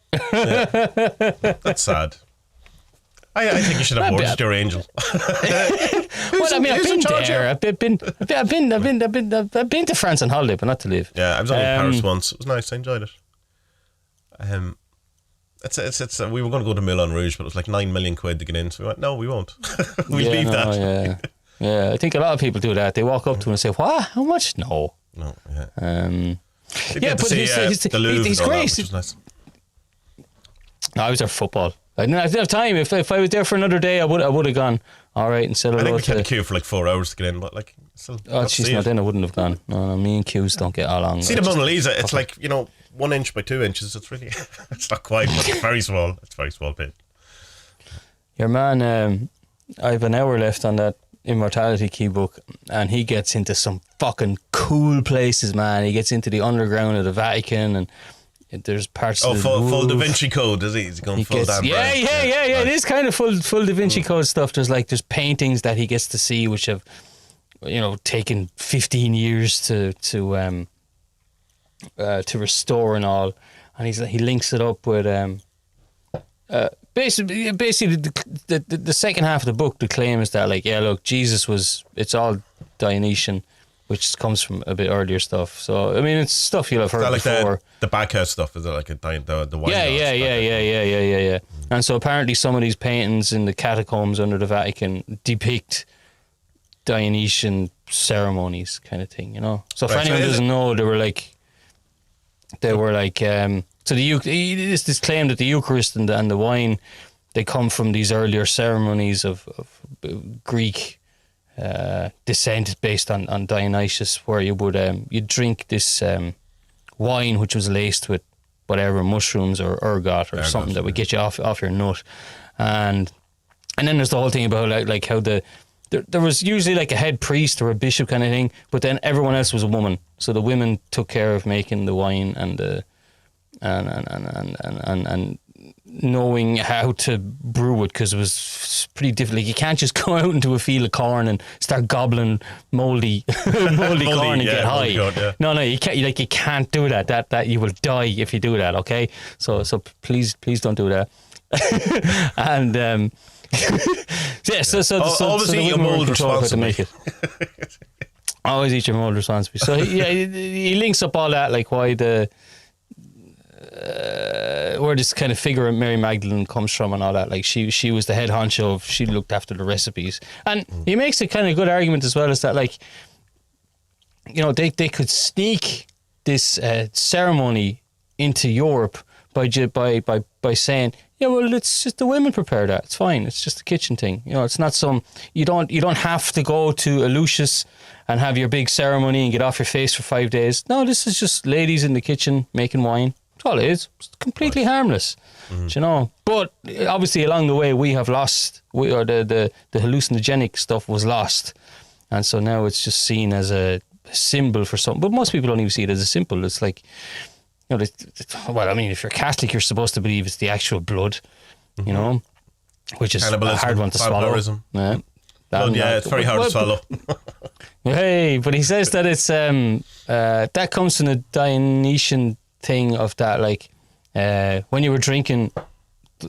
That's sad. I think you should have watched your angel. Well, I mean, I've been there. I've been to France on holiday, but not to live. Yeah, I was only in Paris once. It was nice. I enjoyed it. It's we were going to go to Moulin Rouge, but it was like 9 million quid to get in. So we went, no, we won't. We'll leave that. Yeah, I think a lot of people do that. They walk up to him and say, "What? How much?" No. Yeah. But he's great. Which was nice. No, I was there for football. I didn't have time. If I was there for another day, I would have gone. All right, and said I think we kept a queue for like 4 hours to get in, but like still. Oh jeez, no, then I wouldn't have gone. No, me and queues don't get along. See the Mona Lisa? It's like 1 inch by 2 inches. It's really, it's not quite, but it's very small. It's a very small bit. Your man, I have an hour left on that Immortality key book, and he gets into some fucking cool places, man. He gets into the underground of the Vatican, and there's parts of the full Da Vinci Code, is he? He's going full damn yeah. It is kind of full Da Vinci Code stuff. There's paintings that he gets to see which have taken 15 years to restore and all, and he links it up with basically the second half of the book. The claim is that look, Jesus was, it's all Dionysian, which comes from a bit earlier stuff. So I mean, it's stuff you'll have heard like before. The backhouse stuff, is it like the wine? Yeah. And so apparently some of these paintings in the catacombs under the Vatican depict Dionysian ceremonies, kind of thing, you know. So for anyone who doesn't know, they were like so this claim that the Eucharist and the wine, they come from these earlier ceremonies of Greek descent based on Dionysus, where you would you'd drink this wine which was laced with whatever mushrooms or ergot or something that would get you off your nut, and then there's the whole thing about like how there was usually like a head priest or a bishop kind of thing, but then everyone else was a woman, so the women took care of making the wine and knowing how to brew it, because it was pretty difficult. Like, you can't just go out into a field of corn and start gobbling moldy corn and get high. No, you can't. Like, you can't do that. That you will die if you do that. Okay, so please don't do that. And always eat your mold responsibly. Always eat your mold responsibly. So he links up all that, like why where this kind of figure of Mary Magdalene comes from and all that. Like she was the head honcho, she looked after the recipes, and he makes a kind of good argument as well, is that, like, you know, they could sneak this ceremony into Europe by saying, yeah, well, it's just the women prepare that, it's fine, it's just a kitchen thing, you know, it's not some, you don't have to go to Lucius and have your big ceremony and get off your face for 5 days. No, this is just ladies in the kitchen making wine. That's all it is. It's completely harmless, you know. But obviously along the way we have lost, the hallucinogenic stuff was lost, and so now it's just seen as a symbol for something. But most people don't even see it as a symbol. It's like, you know, well, I mean, if you're Catholic, you're supposed to believe it's the actual blood, you know, which is a hard one to swallow. Yeah. It's very hard to swallow. Hey, but he says that it's that comes from the Dionysian thing of that, like, when you were drinking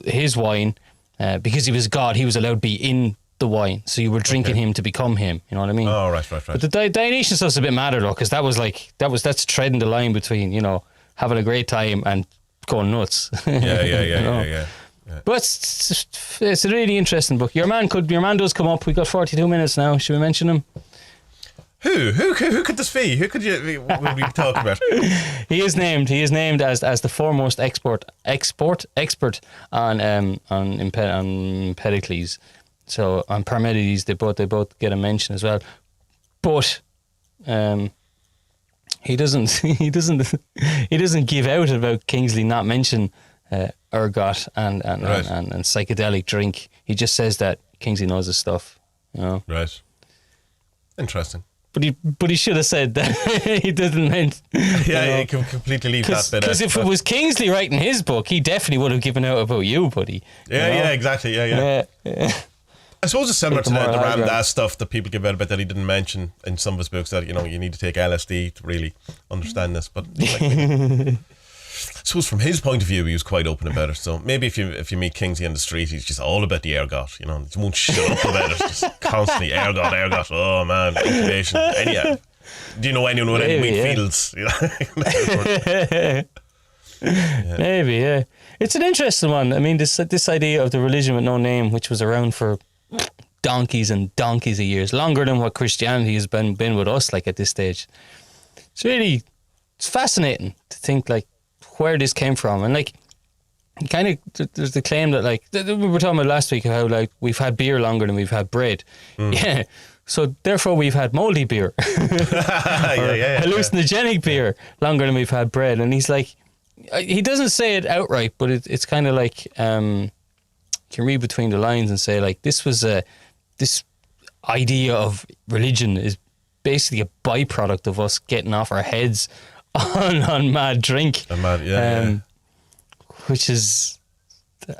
his wine, because he was God, he was allowed to be in the wine, so you were drinking him to become him. You know what I mean? Oh, right. But the Dionysian stuff's a bit madder though, because that's treading the line between, you know, having a great time and going nuts. Yeah. But it's a really interesting book. Your man does come up. We got 42 minutes now. Should we mention him? Who could this be? Who could we talk about? He is named as the foremost export expert on Empedocles. So on Parmenides, they both get a mention as well. But he doesn't give out about Kingsley not mention ergot and psychedelic drink. He just says that Kingsley knows his stuff, you know. Right. Interesting. But he should have said that he didn't mean. Yeah, you can completely leave that bit out. Because if it was Kingsley writing his book, he definitely would have given out about you, buddy. Yeah, exactly. Yeah. I suppose it's similar to the Ram Dass stuff that people give out about that he didn't mention in some of his books, that, you know, you need to take LSD to really understand this. But like, I suppose from his point of view, he was quite open about it. So maybe if you meet Kingsley on the street, he's just all about the ergot. You know, he won't shut up about it. Just constantly ergot. Oh man, incubation. Anyhow, do you know anyone with any wheat fields? You know? Maybe, yeah. It's an interesting one. I mean, this idea of the religion with no name, which was around for donkeys and donkeys of years, longer than what Christianity has been with us, like, at this stage. It's fascinating to think, like, where this came from. And, like, kind of, there's the claim that, like, we were talking about last week how, like, we've had beer longer than we've had bread. Yeah. So therefore we've had moldy beer. Hallucinogenic beer longer than we've had bread. And he's like, he doesn't say it outright, but it's kind of like, you can read between the lines and say, like, this idea of religion is basically a byproduct of us getting off our heads on mad drink. Which is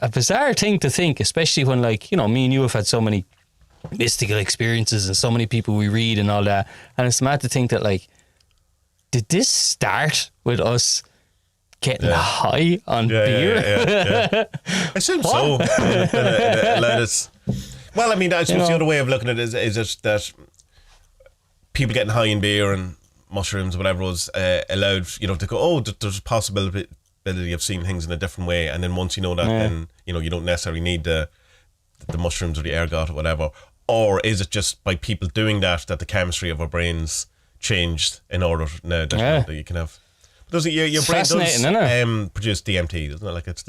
a bizarre thing to think, especially when, like, you know, me and you have had so many mystical experiences and so many people we read and all that, and it's mad to think that, like, did this start with us getting high on beer? I assume so. Well, I mean, I suppose the other way of looking at it is that people getting high in beer and mushrooms or whatever was allowed, to go, oh, there's a possibility of seeing things in a different way. And then once you know that, then, you don't necessarily need the mushrooms or the ergot or whatever. Or is it just by people doing that the chemistry of our brains changed in order now that you can have... Does it, your brain does produce DMT, doesn't it? Like it's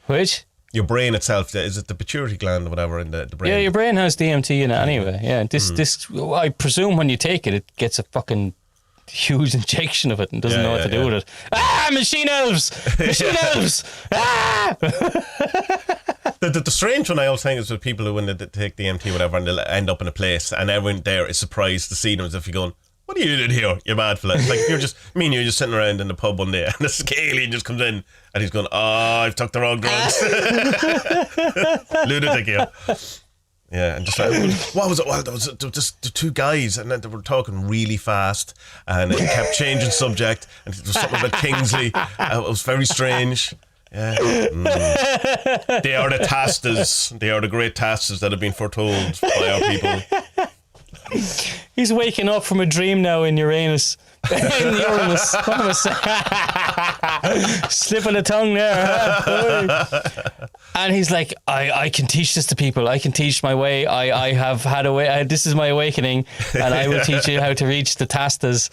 Which? Your brain itself, is it the pituitary gland or whatever in the brain? Yeah, your brain has DMT in it anyway. Yeah, this I presume when you take it, it gets a fucking huge injection of it and doesn't know what to do with it. Machine elves! Machine elves! The strange one I always think is with people who, when they take DMT or whatever, and they'll end up in a place and everyone there is surprised to see them, as if you're going, what are you doing here? You're mad for that. It's like you're just sitting around in the pub one day and this alien just comes in and he's going, I've took the wrong drugs. Lunatic here. Yeah, and just like, what was it? Well, there was just the two guys and then they were talking really fast and it kept changing subject and it was something about Kingsley. It was very strange. Yeah. They are the TaSTAs. They are the great TaSTAs that have been foretold by our people. He's waking up from a dream now in Uranus. In Uranus. What am I saying? Slipping a tongue there. And he's like, I can teach this to people. I can teach my way. I have had a way. This is my awakening. And I will teach you how to reach the TaSTAs.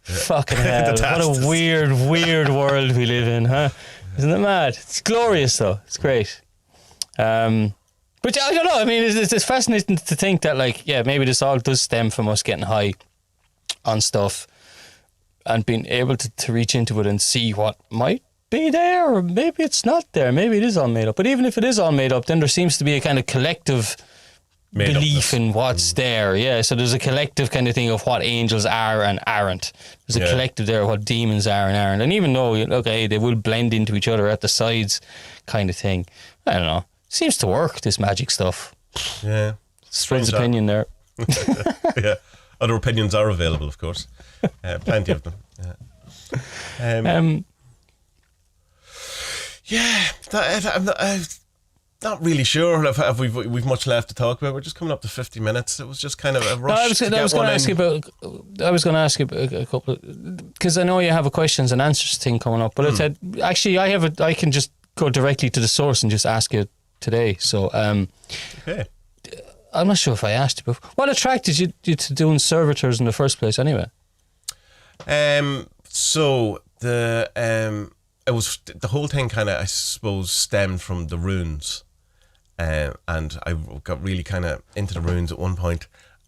Fucking hell. What a weird world we live in, huh? Isn't it mad? It's glorious though. It's great. But I don't know. I mean, it's fascinating to think that, like, maybe this all does stem from us getting high on stuff and being able to reach into it and see what might be there, or maybe it's not there. Maybe it is all made up. But even if it is all made up, then there seems to be a kind of collective belief in what's there. Yeah, so there's a collective kind of thing of what angels are and aren't. There's a collective there of what demons are and aren't. And even though, okay, they will blend into each other at the sides kind of thing. I don't know. Seems to work, this magic stuff. Yeah. Spud's opinion there. Yeah. Other opinions are available, of course. Plenty of them. Yeah. I'm not really sure if we've much left to talk about. We're just coming up to 50 minutes. It was just kind of a rush. I was going to ask you about a couple, because I know you have a questions and answers thing coming up. But I said, actually, I can just go directly to the source and just ask you today. So, okay. I'm not sure if I asked you before. What attracted you to doing Servitors in the first place, anyway? So it was the whole thing kind of, I suppose, stemmed from the runes, and I got really kind of into the runes at one point.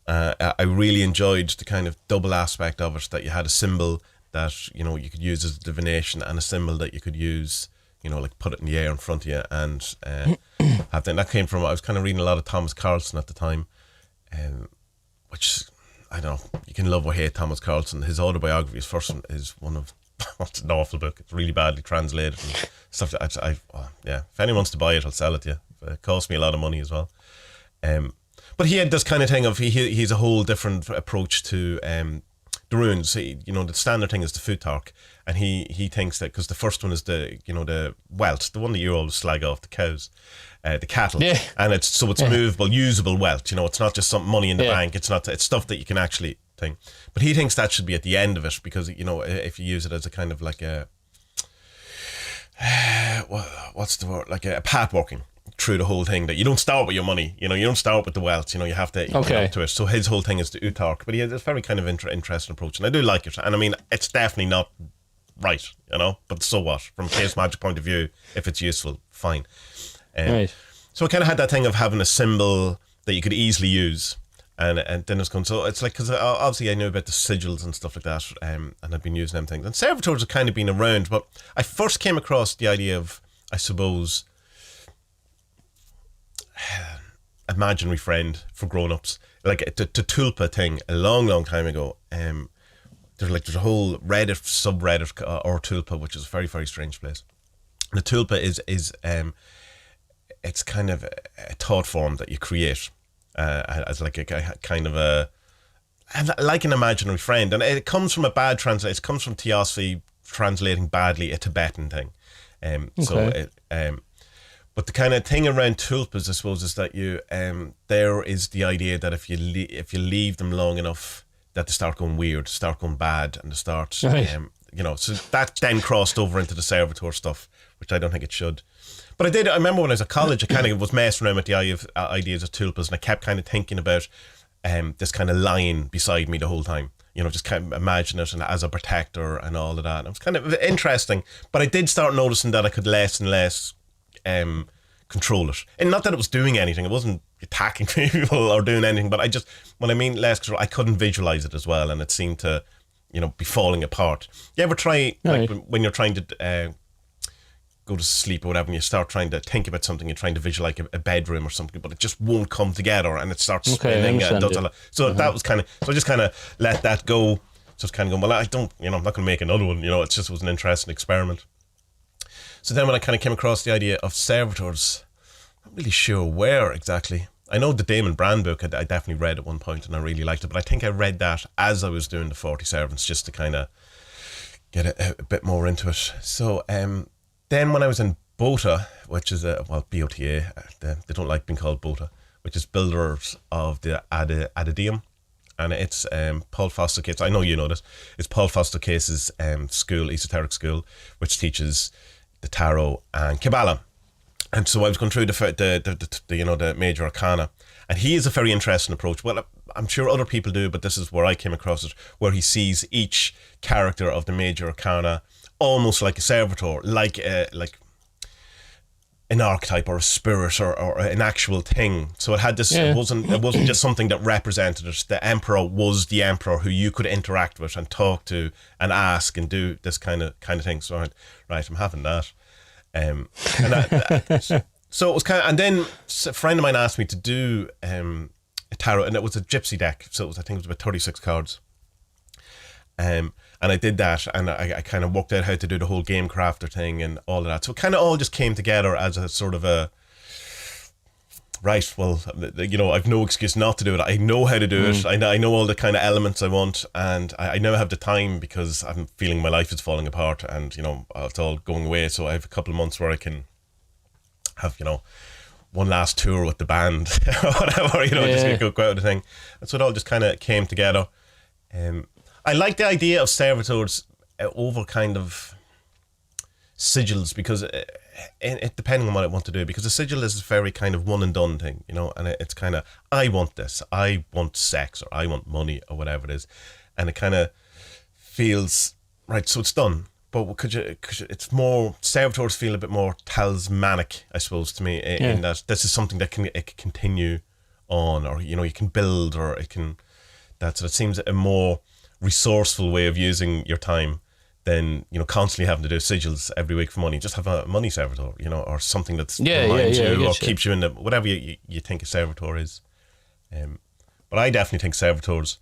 I really enjoyed the kind of double aspect of it, that you had a symbol that you could use as a divination and a symbol that you could use, like put it in the air in front of you and have that. And that came from, I was kind of reading a lot of Thomas Carlson at the time, which, I don't know, you can love or hate Thomas Carlson. His autobiography, his first one, is one of, it's an awful book. It's really badly translated and stuff. If anyone wants to buy it, I'll sell it to you. It cost me a lot of money as well. But he had this kind of thing of, he's a whole different approach to the runes. The standard thing is the futark, and he thinks that because the first one is the wealth, the one that you always slag off, the cows, the cattle, and it's movable, usable wealth. It's not just some money in the bank. It's stuff that you can actually thing. But he thinks that should be at the end of it, because if you use it as a kind of like a what's the word, like a path walking through the whole thing, that you don't start with your money, you don't start with the wealth, you have to get up to it. So his whole thing is the utark, but he has a very kind of interesting approach, and I do like it. And I mean, it's definitely not right, but so what? From a case magic point of view, if it's useful, fine. Right. So I kind of had that thing of having a symbol that you could easily use, and then it's going. So it's like, because obviously I knew about the sigils and stuff like that, and I've been using them things. And Servitors have kind of been around, but I first came across the idea of, I suppose, imaginary friend for grown-ups, like the Tulpa thing a long time ago. There's a whole Reddit subreddit or Tulpa, which is a very, very strange place. And the Tulpa is it's kind of a thought form that you create as like a kind of like an imaginary friend, and it comes from a bad translation. It comes from TaSTA translating badly a Tibetan thing. But the kind of thing around tulpas, I suppose, is that there is the idea that if you leave them long enough, that they start going weird, start going bad, and they start, Right. so that then crossed over into the servitor stuff, which I don't think it should. But I remember when I was at college, I kind of was messing around with the ideas of tulpas, and I kept kind of thinking about this kind of lion beside me the whole time. Just kind of imagine it and as a protector and all of that. And it was kind of interesting, but I did start noticing that I could less and less control it. And not that it was doing anything, it wasn't attacking people or doing anything, but when I mean less control, I couldn't visualize it as well, and it seemed to, be falling apart. You ever try, like, when you're trying to go to sleep or whatever, and you start trying to think about something, you're trying to visualize a bedroom or something, but it just won't come together, and it starts spinning and does a lot. So that was so I just kind of let that go. Just kind of going, well, I don't, I'm not going to make another one. It just was an interesting experiment. So then when I kind of came across the idea of servitors, I'm not really sure where exactly. I know the Damon Brand book I definitely read at one point, and I really liked it, but I think I read that as I was doing the 40 Servants, just to kind of get a bit more into it. So then when I was in BOTA, which is BOTA, they don't like being called BOTA, which is Builders of the Adadeum, and it's Paul Foster Case. I know you know this. It's Paul Foster Case's school, esoteric school, which teaches the tarot and Kabbalah. And so I was going through the major arcana, and he has a very interesting approach. Well, I'm sure other people do, but this is where I came across it, where he sees each character of the major arcana almost like a servitor, like an archetype or a spirit or an actual thing. So it had this. Yeah. It wasn't just something that represented it. The emperor was the emperor who you could interact with and talk to and ask and do this kind of thing. So I went, right, I'm having that. So it was kind of, and then a friend of mine asked me to do a tarot, and it was a gypsy deck. So I think it was about 36 cards. And I did that, and I kind of worked out how to do the whole game crafter thing and all of that. So it kind of all just came together as a sort of a, right, well, I've no excuse not to do it. I know how to do it. I know all the kind of elements I want, and I now have the time because I'm feeling my life is falling apart, and, it's all going away. So I have a couple of months where I can have, one last tour with the band or whatever, just go out of the thing. And so it all just kind of came together. I like the idea of servitors over kind of sigils, because it depending on what I want to do, because a sigil is a very kind of one and done thing, and it's kind of, I want this, I want sex, or I want money, or whatever it is, and it kind of feels right, so it's done. But it's more, servitors feel a bit more talismanic, I suppose, to me, in that this is something that can continue on, or you can build, or it can, so it seems a more resourceful way of using your time than constantly having to do sigils every week for money. Just have a money servitor, or something that's reminds you or keeps you in the whatever you think a servitor is. But I definitely think servitors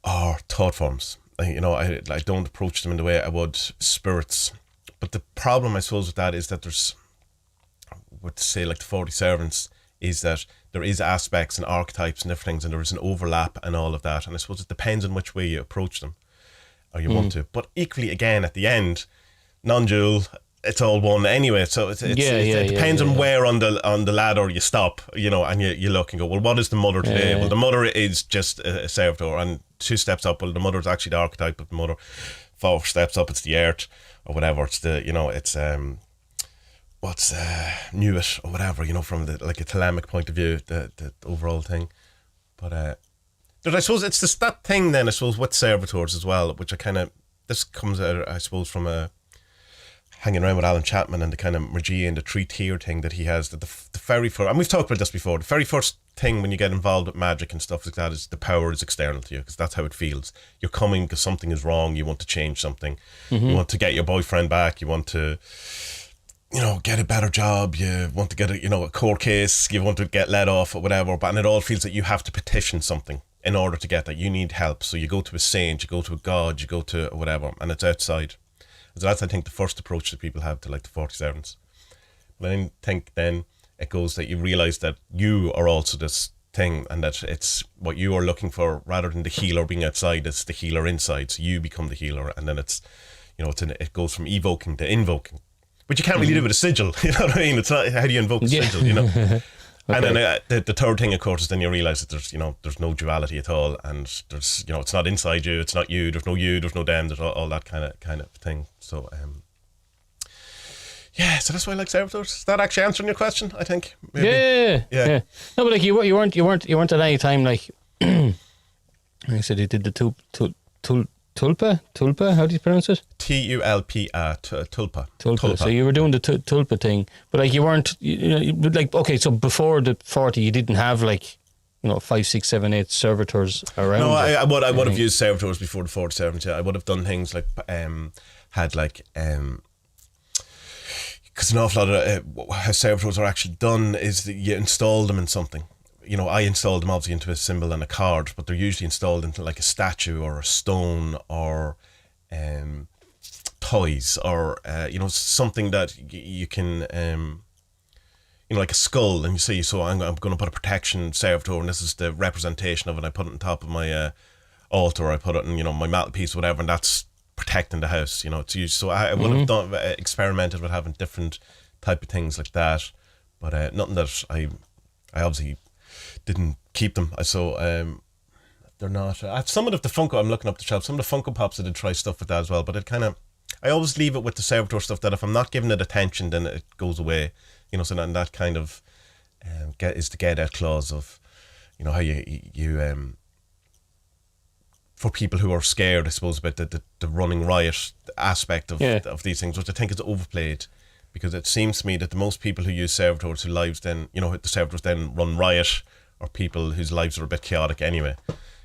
are thought forms. I don't approach them in the way I would spirits. But the problem, I suppose, with that is that there's, what to say, like the 40 servants, is that there is aspects and archetypes and different things, and there is an overlap and all of that. And I suppose it depends on which way you approach them, or you want to. But equally, again, at the end, non-dual, it's all one anyway. So it depends on where on the ladder you stop, and you look and go, well, what is the mother today? Yeah. Well, the mother is just a servitor, and 2 steps up, well, the mother is actually the archetype of the mother. 4 steps up, it's the earth, or whatever. It's the, it's what's Nuit or whatever, from the, like, a thalamic point of view, the overall thing. But I suppose it's just that thing then, I suppose, with servitors as well, which this comes out, I suppose, from hanging around with Alan Chapman and the kind of Mergia and the 3-tier thing that he has, that the very first, and we've talked about this before, the very first thing when you get involved with magic and stuff like that is the power is external to you, because that's how it feels. You're coming because something is wrong, you want to change something, you want to get your boyfriend back, you want to, get a better job, you want to get a court case, you want to get let off or whatever, and it all feels that you have to petition something in order to get that. You need help. So you go to a saint, you go to a god, you go to whatever, and it's outside. So that's, I think, the first approach that people have to, like, the 40 servants. But I think then it goes that you realise that you are also this thing, and that it's what you are looking for, rather than the healer being outside, it's the healer inside. So you become the healer, and then it's, it goes from evoking to invoking. But you can't really do it with a sigil, you know what I mean? It's not, how do you invoke a sigil, And then the third thing, of course, is then you realise that there's no duality at all, and there's it's not inside you, it's not you, there's no them, there's all that kind of thing. So yeah, so that's why I like Servitors. Is that actually answering your question? I think. Maybe. Yeah. No, but like you weren't at any time like. I said you did the tulpa. How do you pronounce it? Tulpa. Tulpa. So you were doing the tulpa thing, but like you weren't. Like okay, so before the 40, you didn't have like 5, 6, 7, 8 servitors around. No, I would have used servitors before the 47. I would have done things like had like because an awful lot of how servitors are actually done is that you install them in something. I installed them obviously into a symbol and a card, but they're usually installed into like a statue or a stone or toys or something that you can like a skull, and you see, so I'm going to put a protection servitor, and this is the representation of it. I put it on top of my altar, I put it in my mantelpiece, whatever, and that's protecting the house. It's used. So I would have done experimented with having different type of things like that, but nothing that I obviously didn't keep them. So they're not. Some of the Funko, I'm looking up the shelf. Some of the Funko Pops, I did try stuff with that as well, but it kind of. I always leave it with the servitor stuff that if I'm not giving it attention, then it goes away. So that kind of is the get out clause of, how you for people who are scared, I suppose, about the running riot aspect of these things, which I think is overplayed, because it seems to me that the most people who use servitors whose lives then, the servitors then run riot, are people whose lives are a bit chaotic anyway.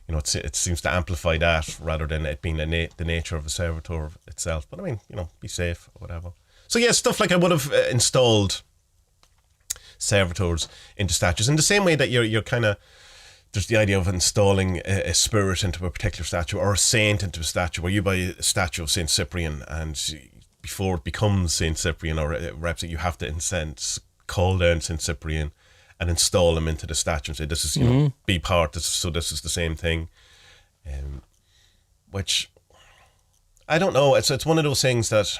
It seems to amplify that rather than it being the nature of a servitor itself. But I mean, be safe or whatever. So yeah, stuff like I would have installed servitors into statues in the same way that you're kind of, there's the idea of installing a spirit into a particular statue or a saint into a statue, where you buy a statue of Saint Cyprian, and before it becomes Saint Cyprian or it reps it, you have to call down Saint Cyprian and install him into the statue and say, this is be part, so this is the same thing, which I don't know, it's one of those things that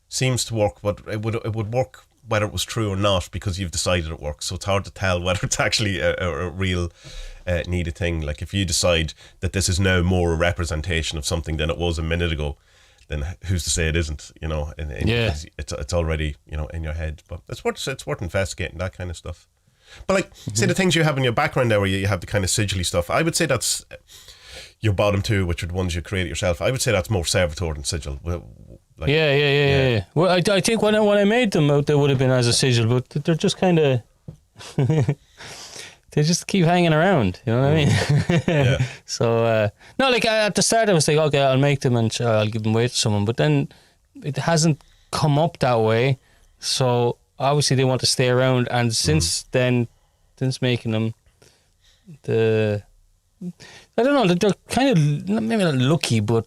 seems to work, but it would work whether it was true or not, because you've decided it works. So it's hard to tell whether it's actually a real needed thing. Like if you decide that this is now more a representation of something than it was a minute ago, then who's to say it isn't? It's already in your head. But it's worth investigating that kind of stuff. But like say the things you have in your background there, where you have the kind of sigilly stuff, I would say that's your bottom two, which are the ones you create yourself. I would say that's more servitor than sigil. Like, yeah. Well, I think when I made them out, they would have been as a sigil, but they're just kind of they just keep hanging around. You know what I mean? Yeah. So no, like at the start, I was like, okay, I'll make them and I'll give them away to someone, but then it hasn't come up that way. So obviously they want to stay around, and since making them, I don't know, they're kind of maybe not lucky, but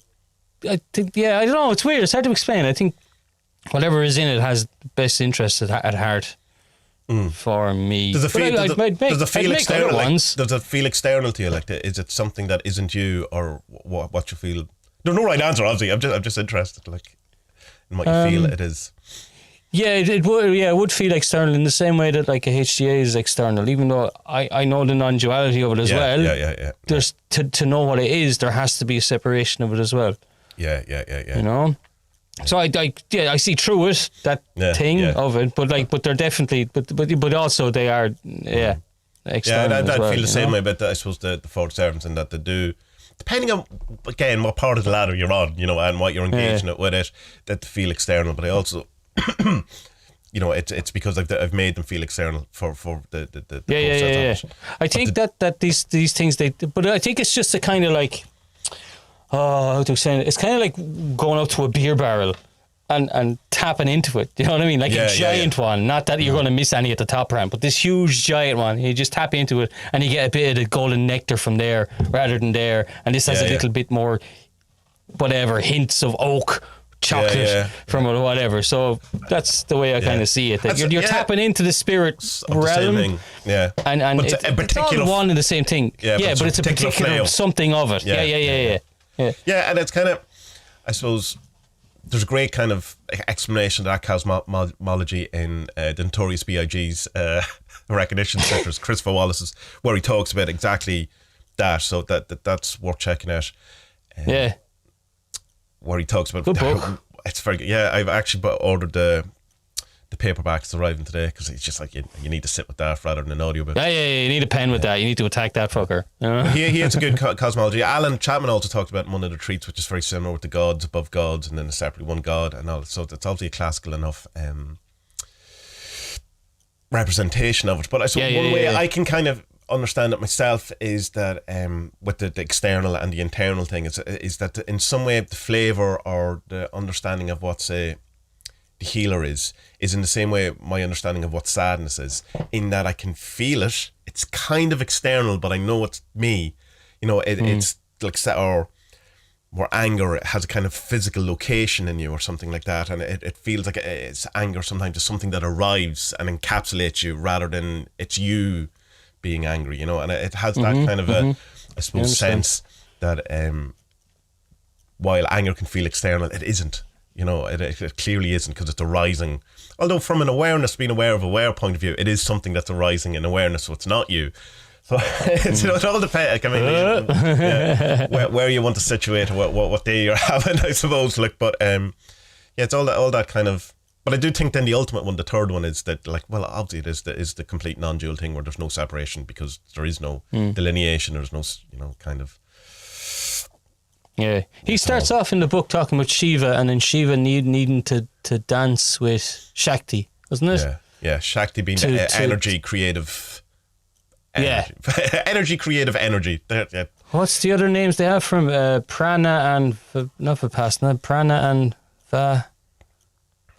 I think, I don't know, it's weird, it's hard to explain. I think whatever is in it has the best interest at heart for me. Does it feel external? Does it feel external to you? Like, is it something that isn't you, or what you feel? There's no right answer, obviously. I'm just interested, like, in what you feel it is. Yeah, it would. Yeah, it would feel external in the same way that like a HGA is external. Even though I know the non-duality of it as well. Yeah. There's to know what it is, there has to be a separation of it as well. Yeah. So I see through it of it, but they're definitely, but also they are external. Yeah, I'd well, feel the same way about I suppose the fourth servants, and that they do, depending on again what part of the ladder you're on, and what you're engaging it with it, that they feel external. But I also, it's because I've made them feel external for the process. I think that these things but I think it's just a kind of like. How to explain it? It's kind of like going up to a beer barrel and tapping into it. You know what I mean? Like a giant one. Not that you're going to miss any at the top ramp, but this huge giant one. You just tap into it and you get a bit of the golden nectar from there rather than there. And this has a little bit more, whatever, hints of oak, chocolate from it or whatever. So that's the way I kind of see it. That you're tapping into the spirit realm. And it's all one and the same thing. But it's a particular something of it. Yeah. Yeah, and it's kind of, I suppose, there's a great kind of explanation of that cosmology in the Notorious B.I.G.'s Recognition Centers, Christopher Wallace's, where he talks about exactly that. So that's worth checking out. Yeah. Where he talks about good book. It's very good. Yeah, I've actually ordered the paperback. It's arriving today because it's just like you need to sit with that rather than an audiobook. Yeah, you need a pen with that. You need to attack that fucker. He has a good cosmology. Alan Chapman also talked about in one of the treats, which is very similar with the gods above gods, and then separately one god and all. So it's obviously a classical enough representation of it. But I suppose one way I can kind of understand it myself is that with the external and the internal thing is that in some way the flavour or the understanding of what, say, the healer is in the same way my understanding of what sadness is, in that I can feel it. It's kind of external, but I know it's me. You know, it's like, or anger, it has a kind of physical location in you or something like that, and it feels like it's anger sometimes just something that arrives and encapsulates you rather than it's you being angry, you know, and it has that kind of a, I suppose, sense that while anger can feel external, it isn't. You know, it clearly isn't, because it's arising. Although from an awareness, being aware of aware point of view, it is something that's arising in awareness, so it's not you. So it's, you know, it all depends. I mean, where you want to situate, what day you're having, I suppose. Like, but it's all that kind of. But I do think then the ultimate one, the third one, is that, like, well, obviously it is the complete non-dual thing where there's no separation because there is no delineation. There's no, you know, kind of. Yeah, he starts off in the book talking about Shiva, and then Shiva needing to dance with Shakti, wasn't it? Yeah. Shakti being the energy creative. Energy. Yeah, energy creative energy. Yeah. What's the other names they have from Prana and not Vipassana? Prana and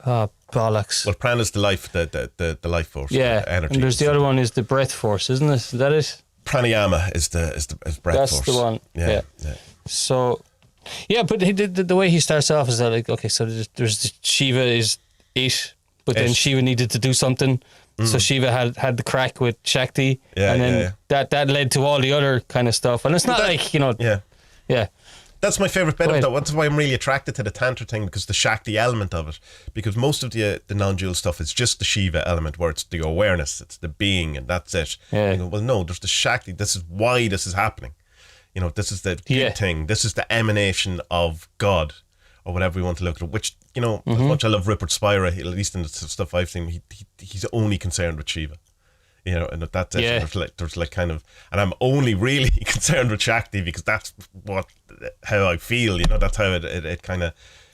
bollocks. Well, Prana's the life, the life force. Yeah, energy. And there's the other one is the breath force, isn't it? Is that it? Pranayama is breath That's force. That's the one. Yeah. So, yeah, but the way he starts off is that, like, okay, so there's the Shiva is it, but then Shiva needed to do something. So Shiva had the crack with Shakti, and then that led to all the other kind of stuff. And it's not like, you know, yeah. That's my favourite bit of that. That's why I'm really attracted to the Tantra thing, because the Shakti element of it. Because most of the non-dual stuff is just the Shiva element, where it's the awareness, it's the being, and that's it. Yeah. You go, well, no, there's the Shakti. This is why this is happening. You know, this is the good thing. This is the emanation of God, or whatever we want to look at. Which, you know, as much as I love Rupert Spira, at least in the stuff I've seen, he's only concerned with Shiva. You know, and that's it. Yeah. There's like kind of, and I'm only really concerned with Shakti because that's how I feel. You know, that's how it kind of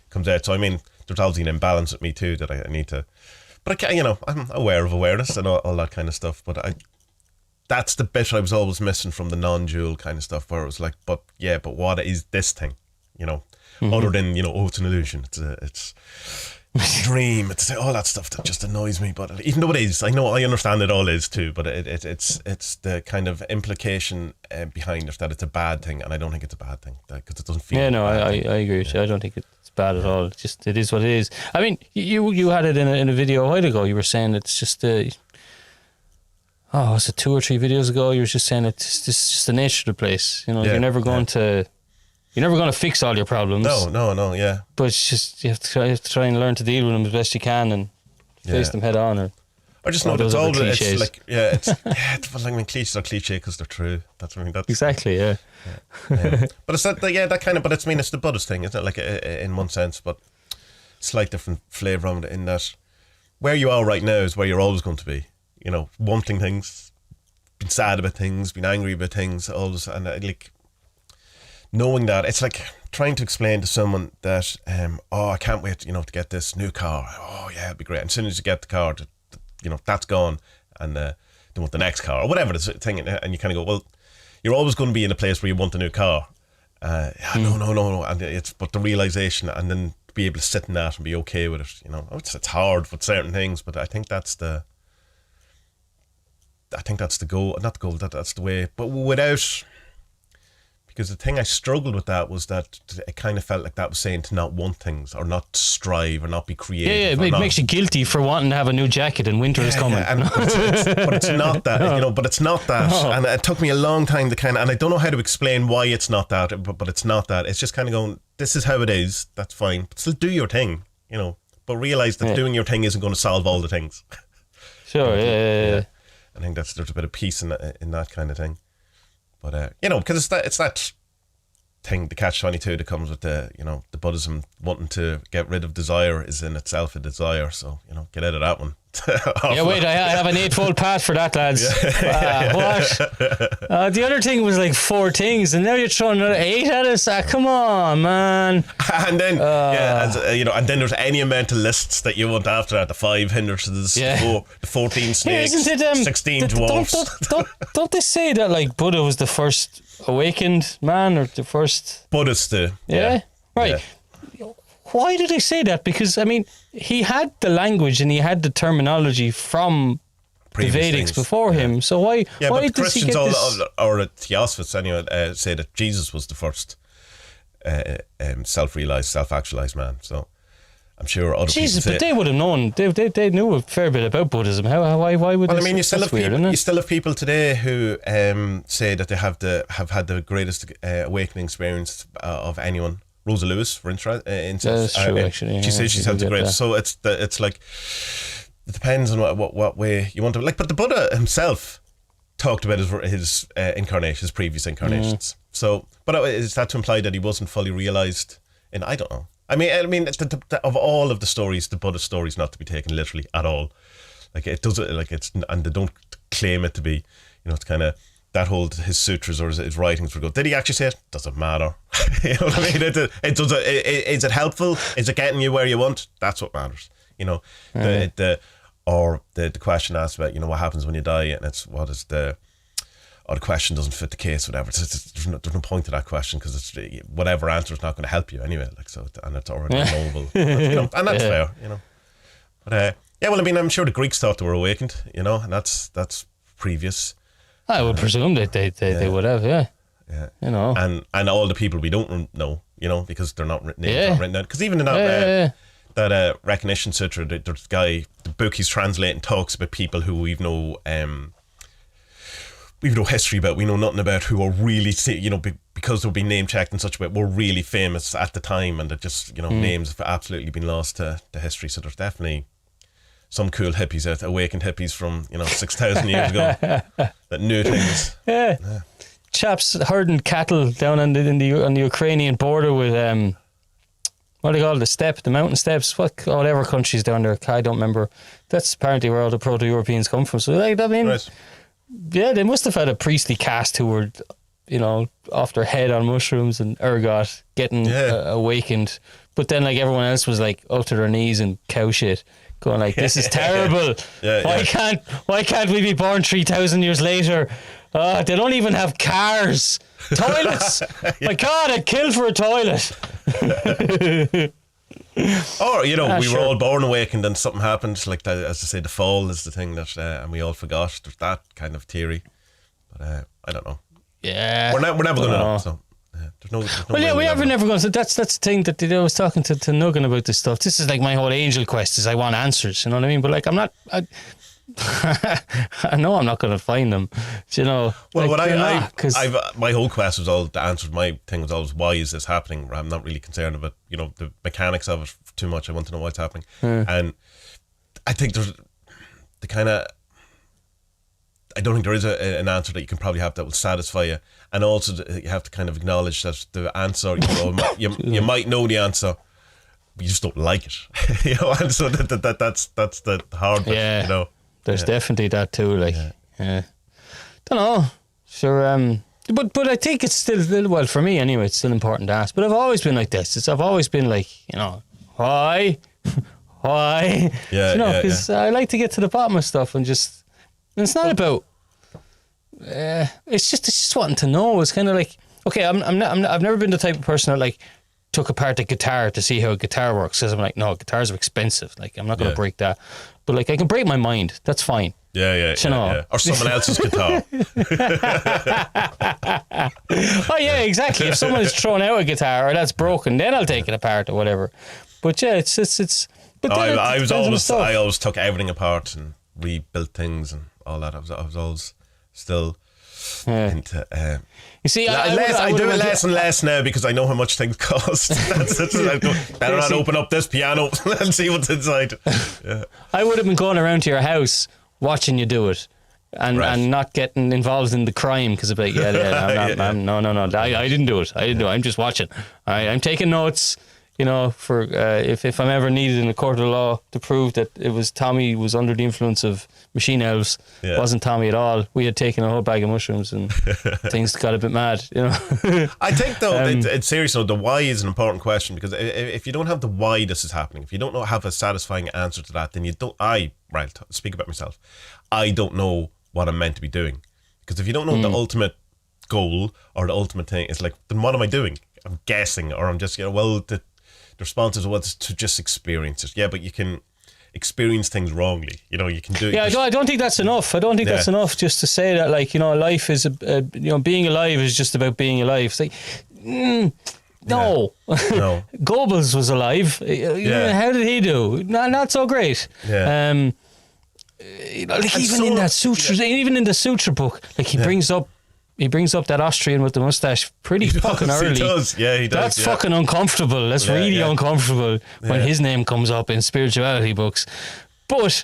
comes out. So I mean, there's obviously an imbalance with me too that I need to. But I, you know, I'm aware of awareness and all that kind of stuff. But that's the bit I was always missing from the non-dual kind of stuff, where it was like, but what is this thing? You know, other than, you know, it's an illusion. It's a dream. It's all that stuff that just annoys me. But even though it is, I understand it all is too. But it's the kind of implication behind it that it's a bad thing, and I don't think it's a bad thing because it doesn't feel. Yeah, no, I agree with you. I don't think it's bad at all. It's just, it is what it is. I mean, you had it in a video a while ago. You were saying it's just was it 2 or 3 videos ago? You were just saying it's just the nature of the place. You know, you're never going to fix all your problems. No, yeah. But it's just you have to try and learn to deal with them as best you can and face them head on. Or just know that it's like, but I mean, cliches are cliche because they're true. That's exactly, yeah. But it's that kind of. But it's the Buddhist thing, isn't it? Like in one sense, but slight different flavour on it. In that, where you are right now is where you're always going to be. You know, wanting things, being sad about things, being angry about things, always, and like. Knowing that, it's like trying to explain to someone that, I can't wait, you know, to get this new car. Oh yeah, it'd be great. And as soon as you get the car, you know, that's gone, and they want the next car or whatever the thing. And you kind of go, well, you're always going to be in a place where you want a new car. No. And but the realization, and then to be able to sit in that and be okay with it. You know, it's hard with certain things, but I think that's the goal. Not the goal. That's the way. But without. Because the thing I struggled with that was that it kind of felt like that was saying to not want things or not strive or not be creative. Yeah, it makes you guilty for wanting to have a new jacket and winter is coming. Yeah, but it's not that, you know, but it's not that. No. And it took me a long time to and I don't know how to explain why it's not that, but it's not that. It's just kind of going, this is how it is. That's fine, but still do your thing, you know. But realize that doing your thing isn't going to solve all the things. Sure, yeah. I think there's a bit of peace in that kind of thing. But you know, because it's that thing, the catch-22 that comes with the Buddhism wanting to get rid of desire is in itself a desire. So get out of that one. Wait, I have an 8-fold path for that, lads. What? The other thing was like 4 things, and now you're throwing another 8 at us. Come on, man. And then and then there's any amount of lists that you want after that: the 5 hindrances, the 14 snakes, 16 dwarfs. Don't they say that like Buddha was the first awakened man, or the first Buddhist? Right. Yeah. Why did they say that? Because I mean, he had the language and he had the terminology from previous the Vedics things before him. So why but does he get this? Or the Theosophists anyway say that Jesus was the first self-realized, self-actualized man. So I'm sure other people say, but they would have known. They knew a fair bit about Buddhism. Why would? Well, I mean, you still have people today who say that they have had the greatest awakening experience of anyone. Rosa Lewis, for instance, that's true. Actually, she says she's had the greatest. So it's like it depends on what way you want to like. But the Buddha himself talked about his incarnation, his previous incarnations. So, but is that to imply that he wasn't fully realized? And I don't know. I mean, of all of the stories, the Buddha story is not to be taken literally at all. Like it does, like it's, and they don't claim it to be. It's kind of that whole his sutras or his writings were good. Did he actually say it? Doesn't matter. You know what I mean? It does. Is it helpful? Is it getting you where you want? That's what matters. The question asked about what happens when you die, and it's what is the. Or the question doesn't fit the case, whatever. There's no point to that question because it's whatever answer is not going to help you anyway. Like so, and it's already knowable, and that's fair, But well, I mean, I'm sure the Greeks thought they were awakened, and that's previous. I would presume that they would have, yeah. And all the people we don't know, because they're not written down. Because even in that that Recognition Sutra, there's a guy, the book he's translating talks about people who we've no history about, we know nothing about, who are really, because they've been name checked in such a way, were really famous at the time, and that just, names have absolutely been lost to history. So there's definitely some cool hippies out, awakened hippies from 6,000 years ago that knew things. Yeah. Chaps herding cattle down on the Ukrainian border with what do they call the mountain steppes, whatever countries down there, I don't remember. That's apparently where all the Proto-Europeans come from. So right. Yeah, they must have had a priestly caste who were, off their head on mushrooms and ergot, getting awakened. But then, like, everyone else was like up to their knees in cow shit, going like, "This is terrible. Why can't we be born 3,000 years later? They don't even have cars, toilets. My God, I'd kill for a toilet." Or we were all born awakened and something happened, like as I say, the fall is the thing that and we all forgot. There's that kind of theory, but I don't know. Yeah, we're never going to know. So there's no we are never going to. That's the thing that I was talking to Nuggin about this stuff. This is like my whole angel quest. Is I want answers. You know what I mean? But like I'm not. I know I'm not going to find them. Well, like, my whole quest was all the answers. My thing was always, why is this happening? I'm not really concerned about the mechanics of it too much. I want to know why it's happening, and I think there's the kind of. I don't think there is an answer that you can probably have that will satisfy you, and also you have to kind of acknowledge that the answer. You might know the answer, but you just don't like it. And so that's the hard bit. Yeah. There's definitely that too, like, don't know, sure, but I think it's still, well, for me anyway, it's still important to ask. But I've always been like this. I've always been like, why, because I like to get to the bottom of stuff and it's not about, it's just wanting to know. It's kind of like, okay, I've never been the type of person that like took apart a guitar to see how a guitar works, because I'm like, no, guitars are expensive. Like, I'm not going to break that. But like, I can break my mind. That's fine. Yeah. Or someone else's guitar. Oh yeah, exactly. If someone is throwing out a guitar or that's broken, then I'll take it apart or whatever. But yeah, it's. But I always took everything apart and rebuilt things and all that. I was always still into. You see, I do it less and less now because I know how much things cost. Better not open up this piano and see what's inside. Yeah. I would have been going around to your house watching you do it. And not getting involved in the crime because no, I didn't do it. I'm just watching. I'm taking notes, for if I'm ever needed in a court of law to prove that it was Tommie was under the influence of machine elves. It wasn't Tommie at all. We had taken a whole bag of mushrooms and things got a bit mad. I think though, it's serious though. The why is an important question because if you don't have the why this is happening, if you don't have a satisfying answer to that, then you don't. Speak about myself. I don't know what I'm meant to be doing, because if you don't know the ultimate goal or the ultimate thing, it's like, then what am I doing? I'm guessing, or I'm just the response is to just experience it. Yeah, but you can experience things wrongly. You can do. Yeah, I don't think that's enough. I don't think that's enough just to say that, life is being alive is just about being alive. It's like, no. Goebbels was alive. How did he do? Not so great. Yeah. Even in the sutra book, he brings up that Austrian with the mustache pretty fucking early. He does. That's fucking uncomfortable. That's really uncomfortable when his name comes up in spirituality books. But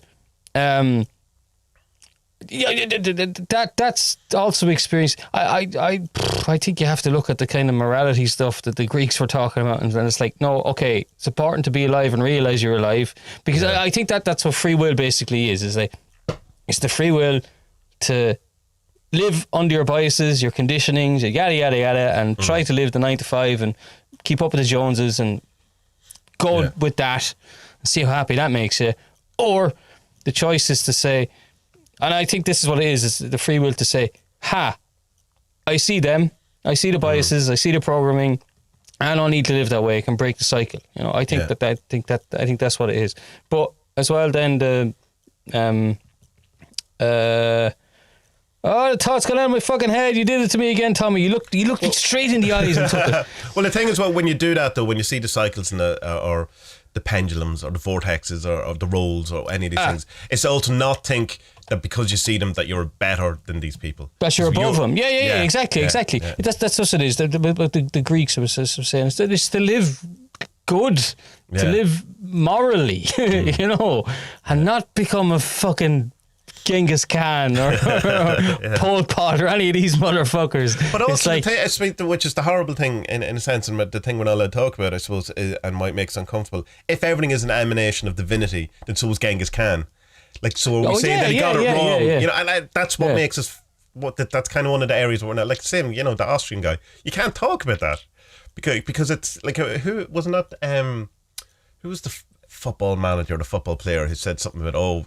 that's also experience. I think you have to look at the kind of morality stuff that the Greeks were talking about, and it's like, no, okay, it's important to be alive and realize you're alive, because I think that's what free will basically is like, it's the free will to live under your biases, your conditionings, yada yada yada, and try to live the 9 to 5 and keep up with the Joneses and go with that and see how happy that makes you. Or the choice is to say, and I think this is what it is the free will to say, I see them, I see the biases, I see the programming, I don't need to live that way, I can break the cycle. I think that's what it is. But as well then the thoughts got out of my fucking head. You did it to me again, Tommie. You looked me straight in the eyes and took it. Well, the thing is, when you do that though, when you see the cycles and or the pendulums or the vortexes or the rolls or any of these things, it's also not think that because you see them that you're better than these people. That you're above them. Yeah, exactly. Yeah. That's what it is. The Greeks were saying is to live good, to live morally, and not become a fucking Genghis Khan or Pol Pot or any of these motherfuckers. But also, which is the horrible thing in a sense, and the thing we're not allowed to talk about, I suppose, and might make us uncomfortable. If everything is an emanation of divinity, then so is Genghis Khan. We say that he got it wrong, and that's what makes us. That's kind of one of the areas where we're not, like same, the Austrian guy. You can't talk about that because it's like, who wasn't that? Who was the football manager, the football player, who said something about Glenn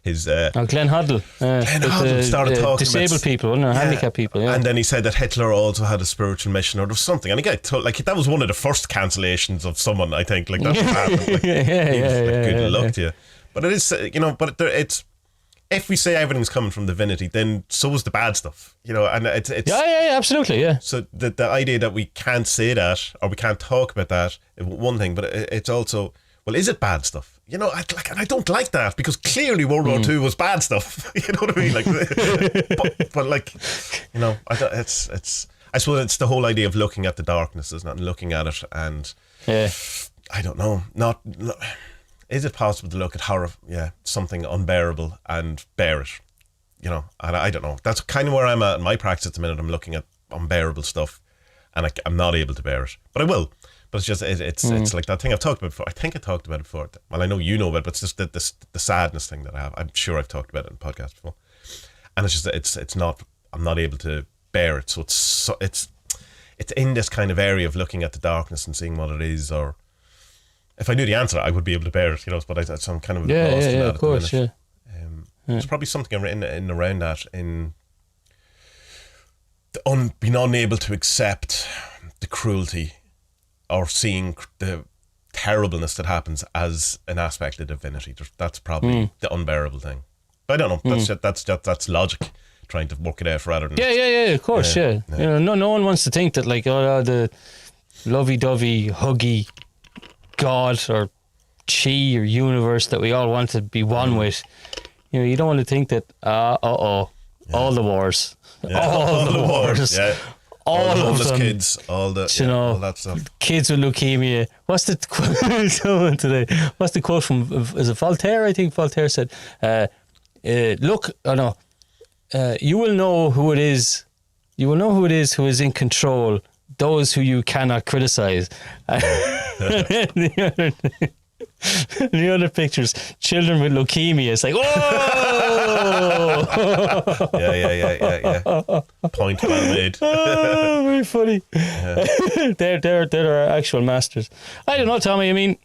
Hoddle. Glenn Hoddle started talking disabled about people, handicapped people, and then he said that Hitler also had a spiritual mission or something, and again, that was one of the first cancellations of someone, I think, like that happened. Good luck to you. But it is, it's, if we say everything's coming from divinity, then so is the bad stuff, and it's absolutely, yeah. So the idea that we can't say that or we can't talk about that is one thing, but it's also, well, is it bad stuff? And I don't like that, because clearly World War II was bad stuff. You know what I mean? I suppose it's the whole idea of looking at the darkness, isn't it? And looking at it, and I don't know, not is it possible to look at horror, something unbearable and bear it? And I don't know. That's kind of where I'm at in my practice at the minute. I'm looking at unbearable stuff, and I'm not able to bear it, but I will. But it's just it's like that thing I've talked about before. I think I talked about it before. Well, I know you know about it, but it's just the sadness thing that I have. I'm sure I've talked about it in the podcast before, and it's just it's not. I'm not able to bear it. So it's in this kind of area of looking at the darkness and seeing what it is, or if I knew the answer, I would be able to bear it. But I'm kind of lost in that of course, yeah. There's probably something written in around that in being unable to accept the cruelty, or seeing the terribleness that happens as an aspect of divinity. That's probably the unbearable thing. But I don't know. That's logic, trying to work it out rather than of course, yeah. No one wants to think that the lovey-dovey, huggy God or chi or universe that we all want to be one with. You don't want to think that all the wars, Yeah. all the wars. Yeah. All the of homeless them, kids, all that stuff. Kids with leukemia. What's the someone today? What's the quote from? Is it Voltaire? I think Voltaire said, "Look, you will know who it is. You will know who it is who is in control. Those who you cannot criticize." The other pictures, children with leukemia. It's like, whoa! yeah. Point well made. Oh, very funny. Yeah. they're our actual masters. I don't know, Tommy. I mean,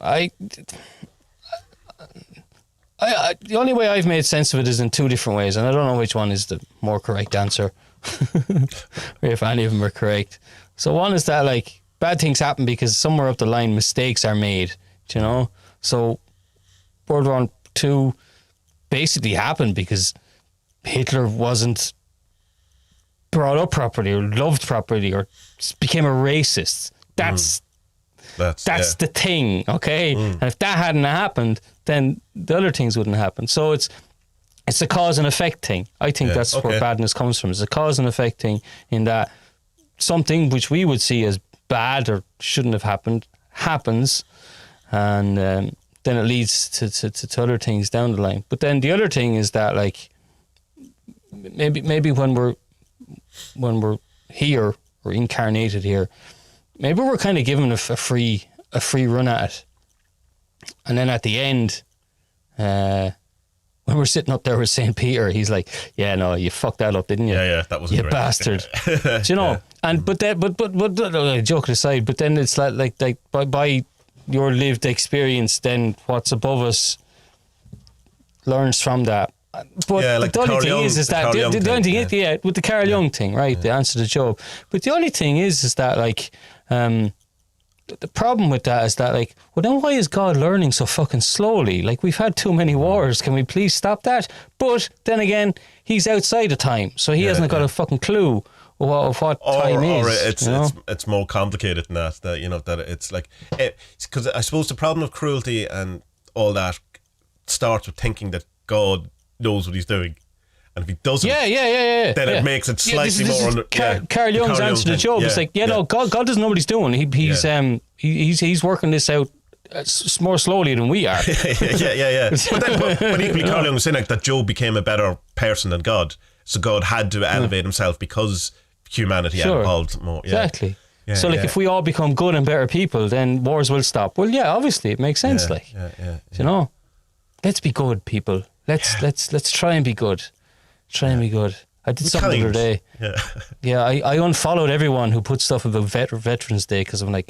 I the only way I've made sense of it is in two different ways, and I don't know which one is the more correct answer, or if any of them are correct. So one is that, like, bad things happen because somewhere up the line mistakes are made, you know? So World War II basically happened because Hitler wasn't brought up properly or loved properly or became a racist. That's the thing, okay? And if that hadn't happened, then the other things wouldn't happen. So it's a cause and effect thing. I think that's where badness comes from. It's a cause and effect thing, in that something which we would see as bad or shouldn't have happened happens, and then it leads to other things down the line. But then the other thing is that, like, maybe when we're here or incarnated here, maybe we're kind of given a free run at it, and then at the end, when we're sitting up there with St. Peter, he's like, "Yeah, no, you fucked that up, didn't you? Yeah, that wasn't you great. bastard." Do you know? Yeah. And but joke aside, but then it's like by your lived experience, then what's above us learns from that. But the only thing is that the only thing is, with the Carl Jung thing, right? The answer to Job. But the only thing is that, like, the problem with that is that, like, well, then why is God learning so fucking slowly? Like, we've had too many wars. Can we please stop that? But then again, he's outside of time, so he hasn't got a fucking clue of what time is. Or it's more complicated than that. That, you know, that it's like, because I suppose the problem of cruelty and all that starts with thinking that God knows what he's doing. And if he doesn't, then it makes it slightly more. Carl Jung's answer to Job is like, no, God doesn't know what he's doing. He's working this out more slowly than we are. But equally, Carl Jung was saying, like, that Job became a better person than God, so God had to elevate himself because humanity had evolved more. Exactly. So, like, if we all become good and better people, then wars will stop. Well, yeah, obviously it makes sense. You know, let's be good people. Let's try and be good. Try and be good. I did something the other day. I unfollowed everyone who put stuff about Veterans Day, because I'm like,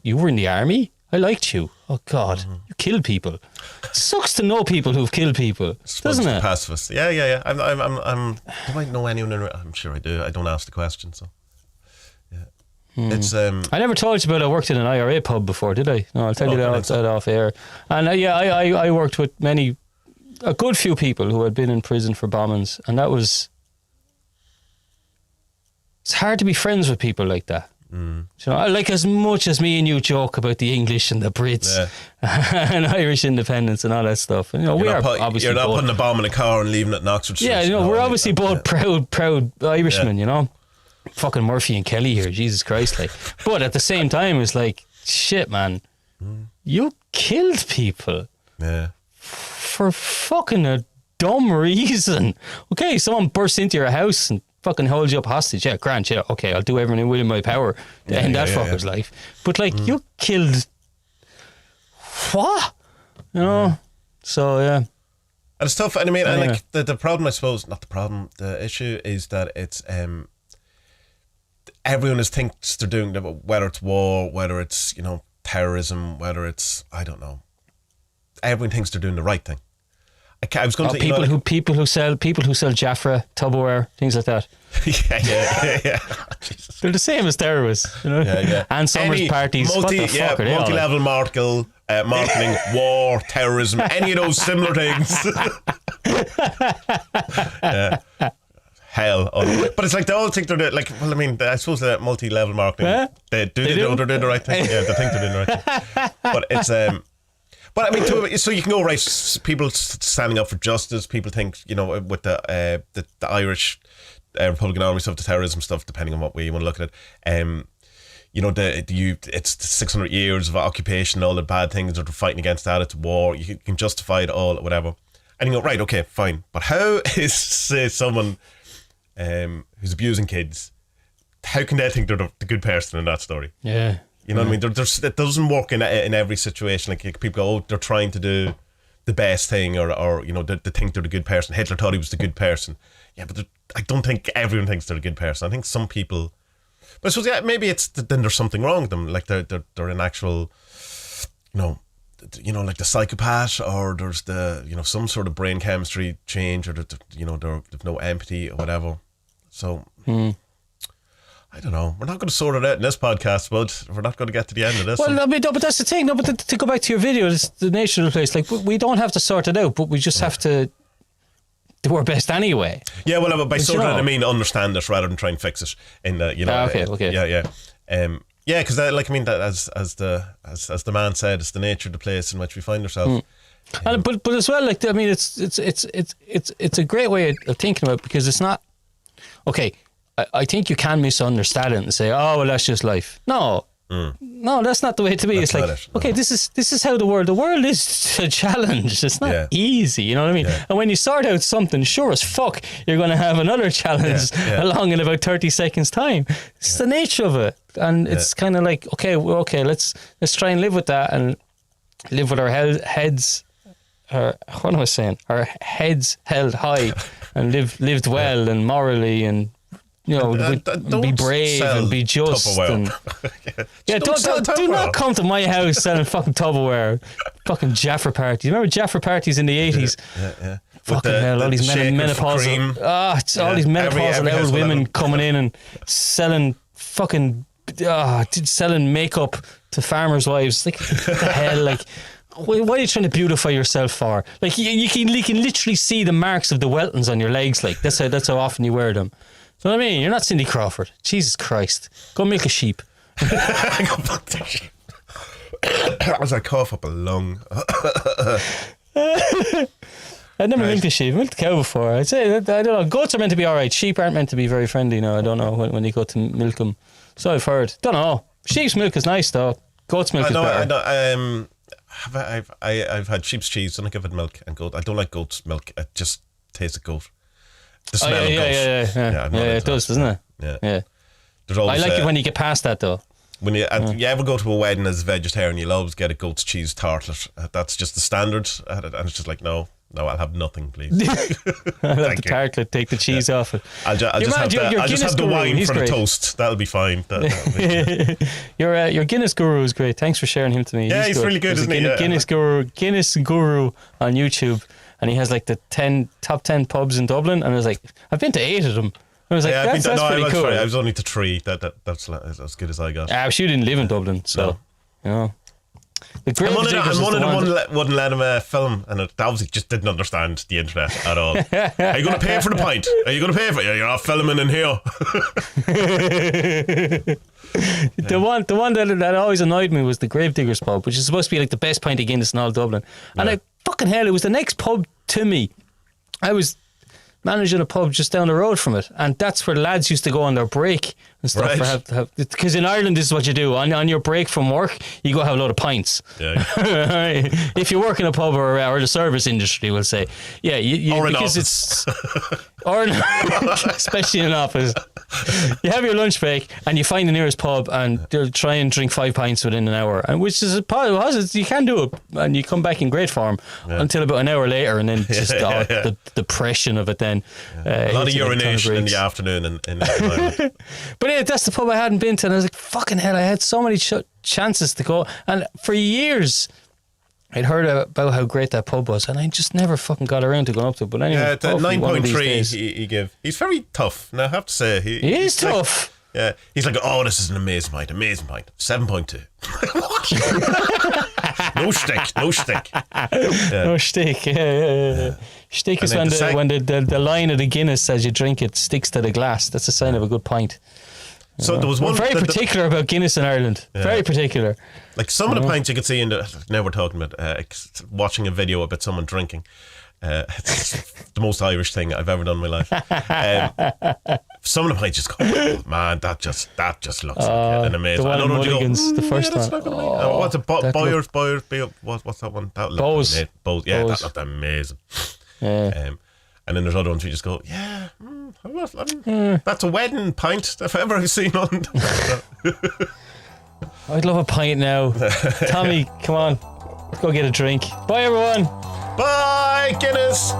you were in the army? I liked you. Oh God, you killed people. It sucks to know people who've killed people, doesn't it? Pacifist. Yeah. I'm. Do I know anyone? I'm sure I do. I don't ask the question, so. It's I never told you about I worked in an IRA pub before, did I? No, I'll tell you that off air. And I worked with a good few people who had been in prison for bombings, and it's hard to be friends with people like that. You know, like, as much as me and you joke about the English and the Brits and Irish independence and all that stuff, you know, obviously you're not putting a bomb in a car and leaving it in Oxford Street. Yeah, you know, we're obviously both proud Irishmen, you know. Fucking Murphy and Kelly here, Jesus Christ, like. But at the same time, it's like, shit, man, you killed people. Yeah. For fucking a dumb reason. Okay, someone bursts into your house and fucking holds you up hostage. Yeah, grand, yeah, okay, I'll do everything within my power to end that fucker's life. But, like, you killed what? You know? So, yeah. And it's tough. And I mean, and like, the problem, I suppose, not the problem, the issue is that it's everyone thinks they're doing, whether it's war, whether it's, you know, terrorism, whether it's, I don't know, everyone thinks they're doing the right thing. I was going to people who sell Jaffra, Tupperware, things like that. Yeah. They're the same as terrorists, you know. Yeah. And summer's parties. Multi-level marketing, war, terrorism, any of those similar things. Hell, but it's like they all think they're like. Well, I mean, I suppose the multi-level marketing, they do the right thing. Yeah, they think they're doing the right thing. But it's But I mean, so you can go, right, people standing up for justice, people think, with the Irish Republican Army stuff, the terrorism stuff, depending on what way you want to look at it. It's 600 years of occupation, all the bad things that they're fighting against that, it's war, you can justify it all, whatever. And you go, right, okay, fine. But how is, say, someone who's abusing kids, how can they think they're the good person in that story? Yeah. You know what I mean? It doesn't work in every situation. Like people go, they're trying to do the best thing, or they think they're the good person. Hitler thought he was the good person. Yeah, but I don't think everyone thinks they're a good person. I think some people. But I suppose, yeah, maybe it's then there's something wrong with them. Like they're an actual, like the psychopath, or there's some sort of brain chemistry change, or they've no empathy or whatever. So. I don't know. We're not going to sort it out in this podcast, but we're not going to get to the end of this. Well, I mean, no, but that's the thing. No, but to go back to your video, it's the nature of the place. Like, we don't have to sort it out, but we just have to do our best anyway. Yeah, well, by sort it out, I mean understand it rather than try and fix it. In the, okay. Yeah, because as the man said, it's the nature of the place in which we find ourselves. But as well, like, I mean, it's a great way of thinking about it, because it's not okay. I think you can misunderstand it and say, oh, well, that's just life. No, that's not the way to be. It's like, okay, this is how the world is a challenge. It's not easy, you know what I mean? Yeah. And when you sort out something, sure as fuck, you're going to have another challenge along in about 30 seconds time. It's the nature of it. And it's kind of like, okay, let's try and live with that, and live with our heads, what am I saying? Our heads held high, and lived well and morally, and be brave and be just. And, do not come to my house selling fucking Tupperware. Fucking Jaffa parties. Remember Jaffa parties in the 80s? Yeah. Fucking hell, all these menopausal. All these menopausal old women coming in and selling fucking selling makeup to farmers' wives. Like, what the hell? Like, why are you trying to beautify yourself for? Like, you can literally see the marks of the weltons on your legs. Like, that's how often you wear them. You know what I mean? You're not Cindy Crawford. Jesus Christ. Go milk a sheep. As I cough up a lung. I'd never milked a sheep. I milked a cow before. I'd say, I don't know. Goats are meant to be alright. Sheep aren't meant to be very friendly now. I don't know when you go to milk them. So I've heard. Don't know. Sheep's milk is nice though. Goat's milk is better. I've had sheep's cheese. I don't give it milk and goat. I don't like goat's milk. It just tastes of goat. The smell of goat. Yeah, it does, doesn't it? Yeah. I like it when you get past that though. When you ever go to a wedding as a vegetarian, you'll always get a goat's cheese tartlet. That's just the standard, and it's just like, no, I'll have nothing, please. I'll have the tartlet, take the cheese off it. I'll just have the wine for the toast. That'll be fine. Your Guinness guru is great. Thanks for sharing him to me. Yeah, he's really good, isn't he? Guinness guru on YouTube. And he has like the top 10 pubs in Dublin, and I was like, I've been to 8 of them. I was like, that's pretty cool. I was only to 3. That's as good as I got. But you didn't live in Dublin, so The and one of them wouldn't let him film, and it obviously just didn't understand the internet at all. Are you going to pay for the pint? Are you going to pay for it? You're not filming in here. The one that always annoyed me was the Gravediggers pub, which is supposed to be like the best pint of Guinness in all Dublin. And fucking hell, it was the next pub to me. I was managing a pub just down the road from it, and that's where the lads used to go on their break and stuff. Right. Because in Ireland, this is what you do on your break from work. You go have a load of pints. Yeah. If you work in a pub or the service industry, we'll say, you or because office. Especially in an office. You have your lunch break and you find the nearest pub and they'll try and drink 5 pints within an hour, and which is positive. You can do it, and you come back in great form until about an hour later, and then just the depression of it. Then a lot of urination in the afternoon in Ireland. But that's the pub I hadn't been to, and I was like, fucking hell, I had so many chances to go, and for years I'd heard about how great that pub was, and I just never fucking got around to going up to it. But anyway, 9.3 he gave. He's very tough. Now I have to say he is tough. Yeah, he's like, oh, this is an amazing pint. 7.2. No shtick. No shtick. Yeah. Shtick is when the line of the Guinness as you drink it sticks to the glass. That's a sign of a good pint. So there was one. We're very particular about Guinness in Ireland. Very particular. Like some of the pints you could see in the. Now we're talking about watching a video about someone drinking. It's the most Irish thing I've ever done in my life. Some of the pints just go, oh, man, that just looks like an amazing. The one in Mulligan's, the first that's one. Not gonna what's it? Boyers, what's that one? That Bose. Yeah, that looked amazing. Yeah. And then there's other ones we just go, that's a wedding pint if ever I've seen one. I'd love a pint now. Tommie, come on. Let's go get a drink. Bye, everyone. Bye, Guinness.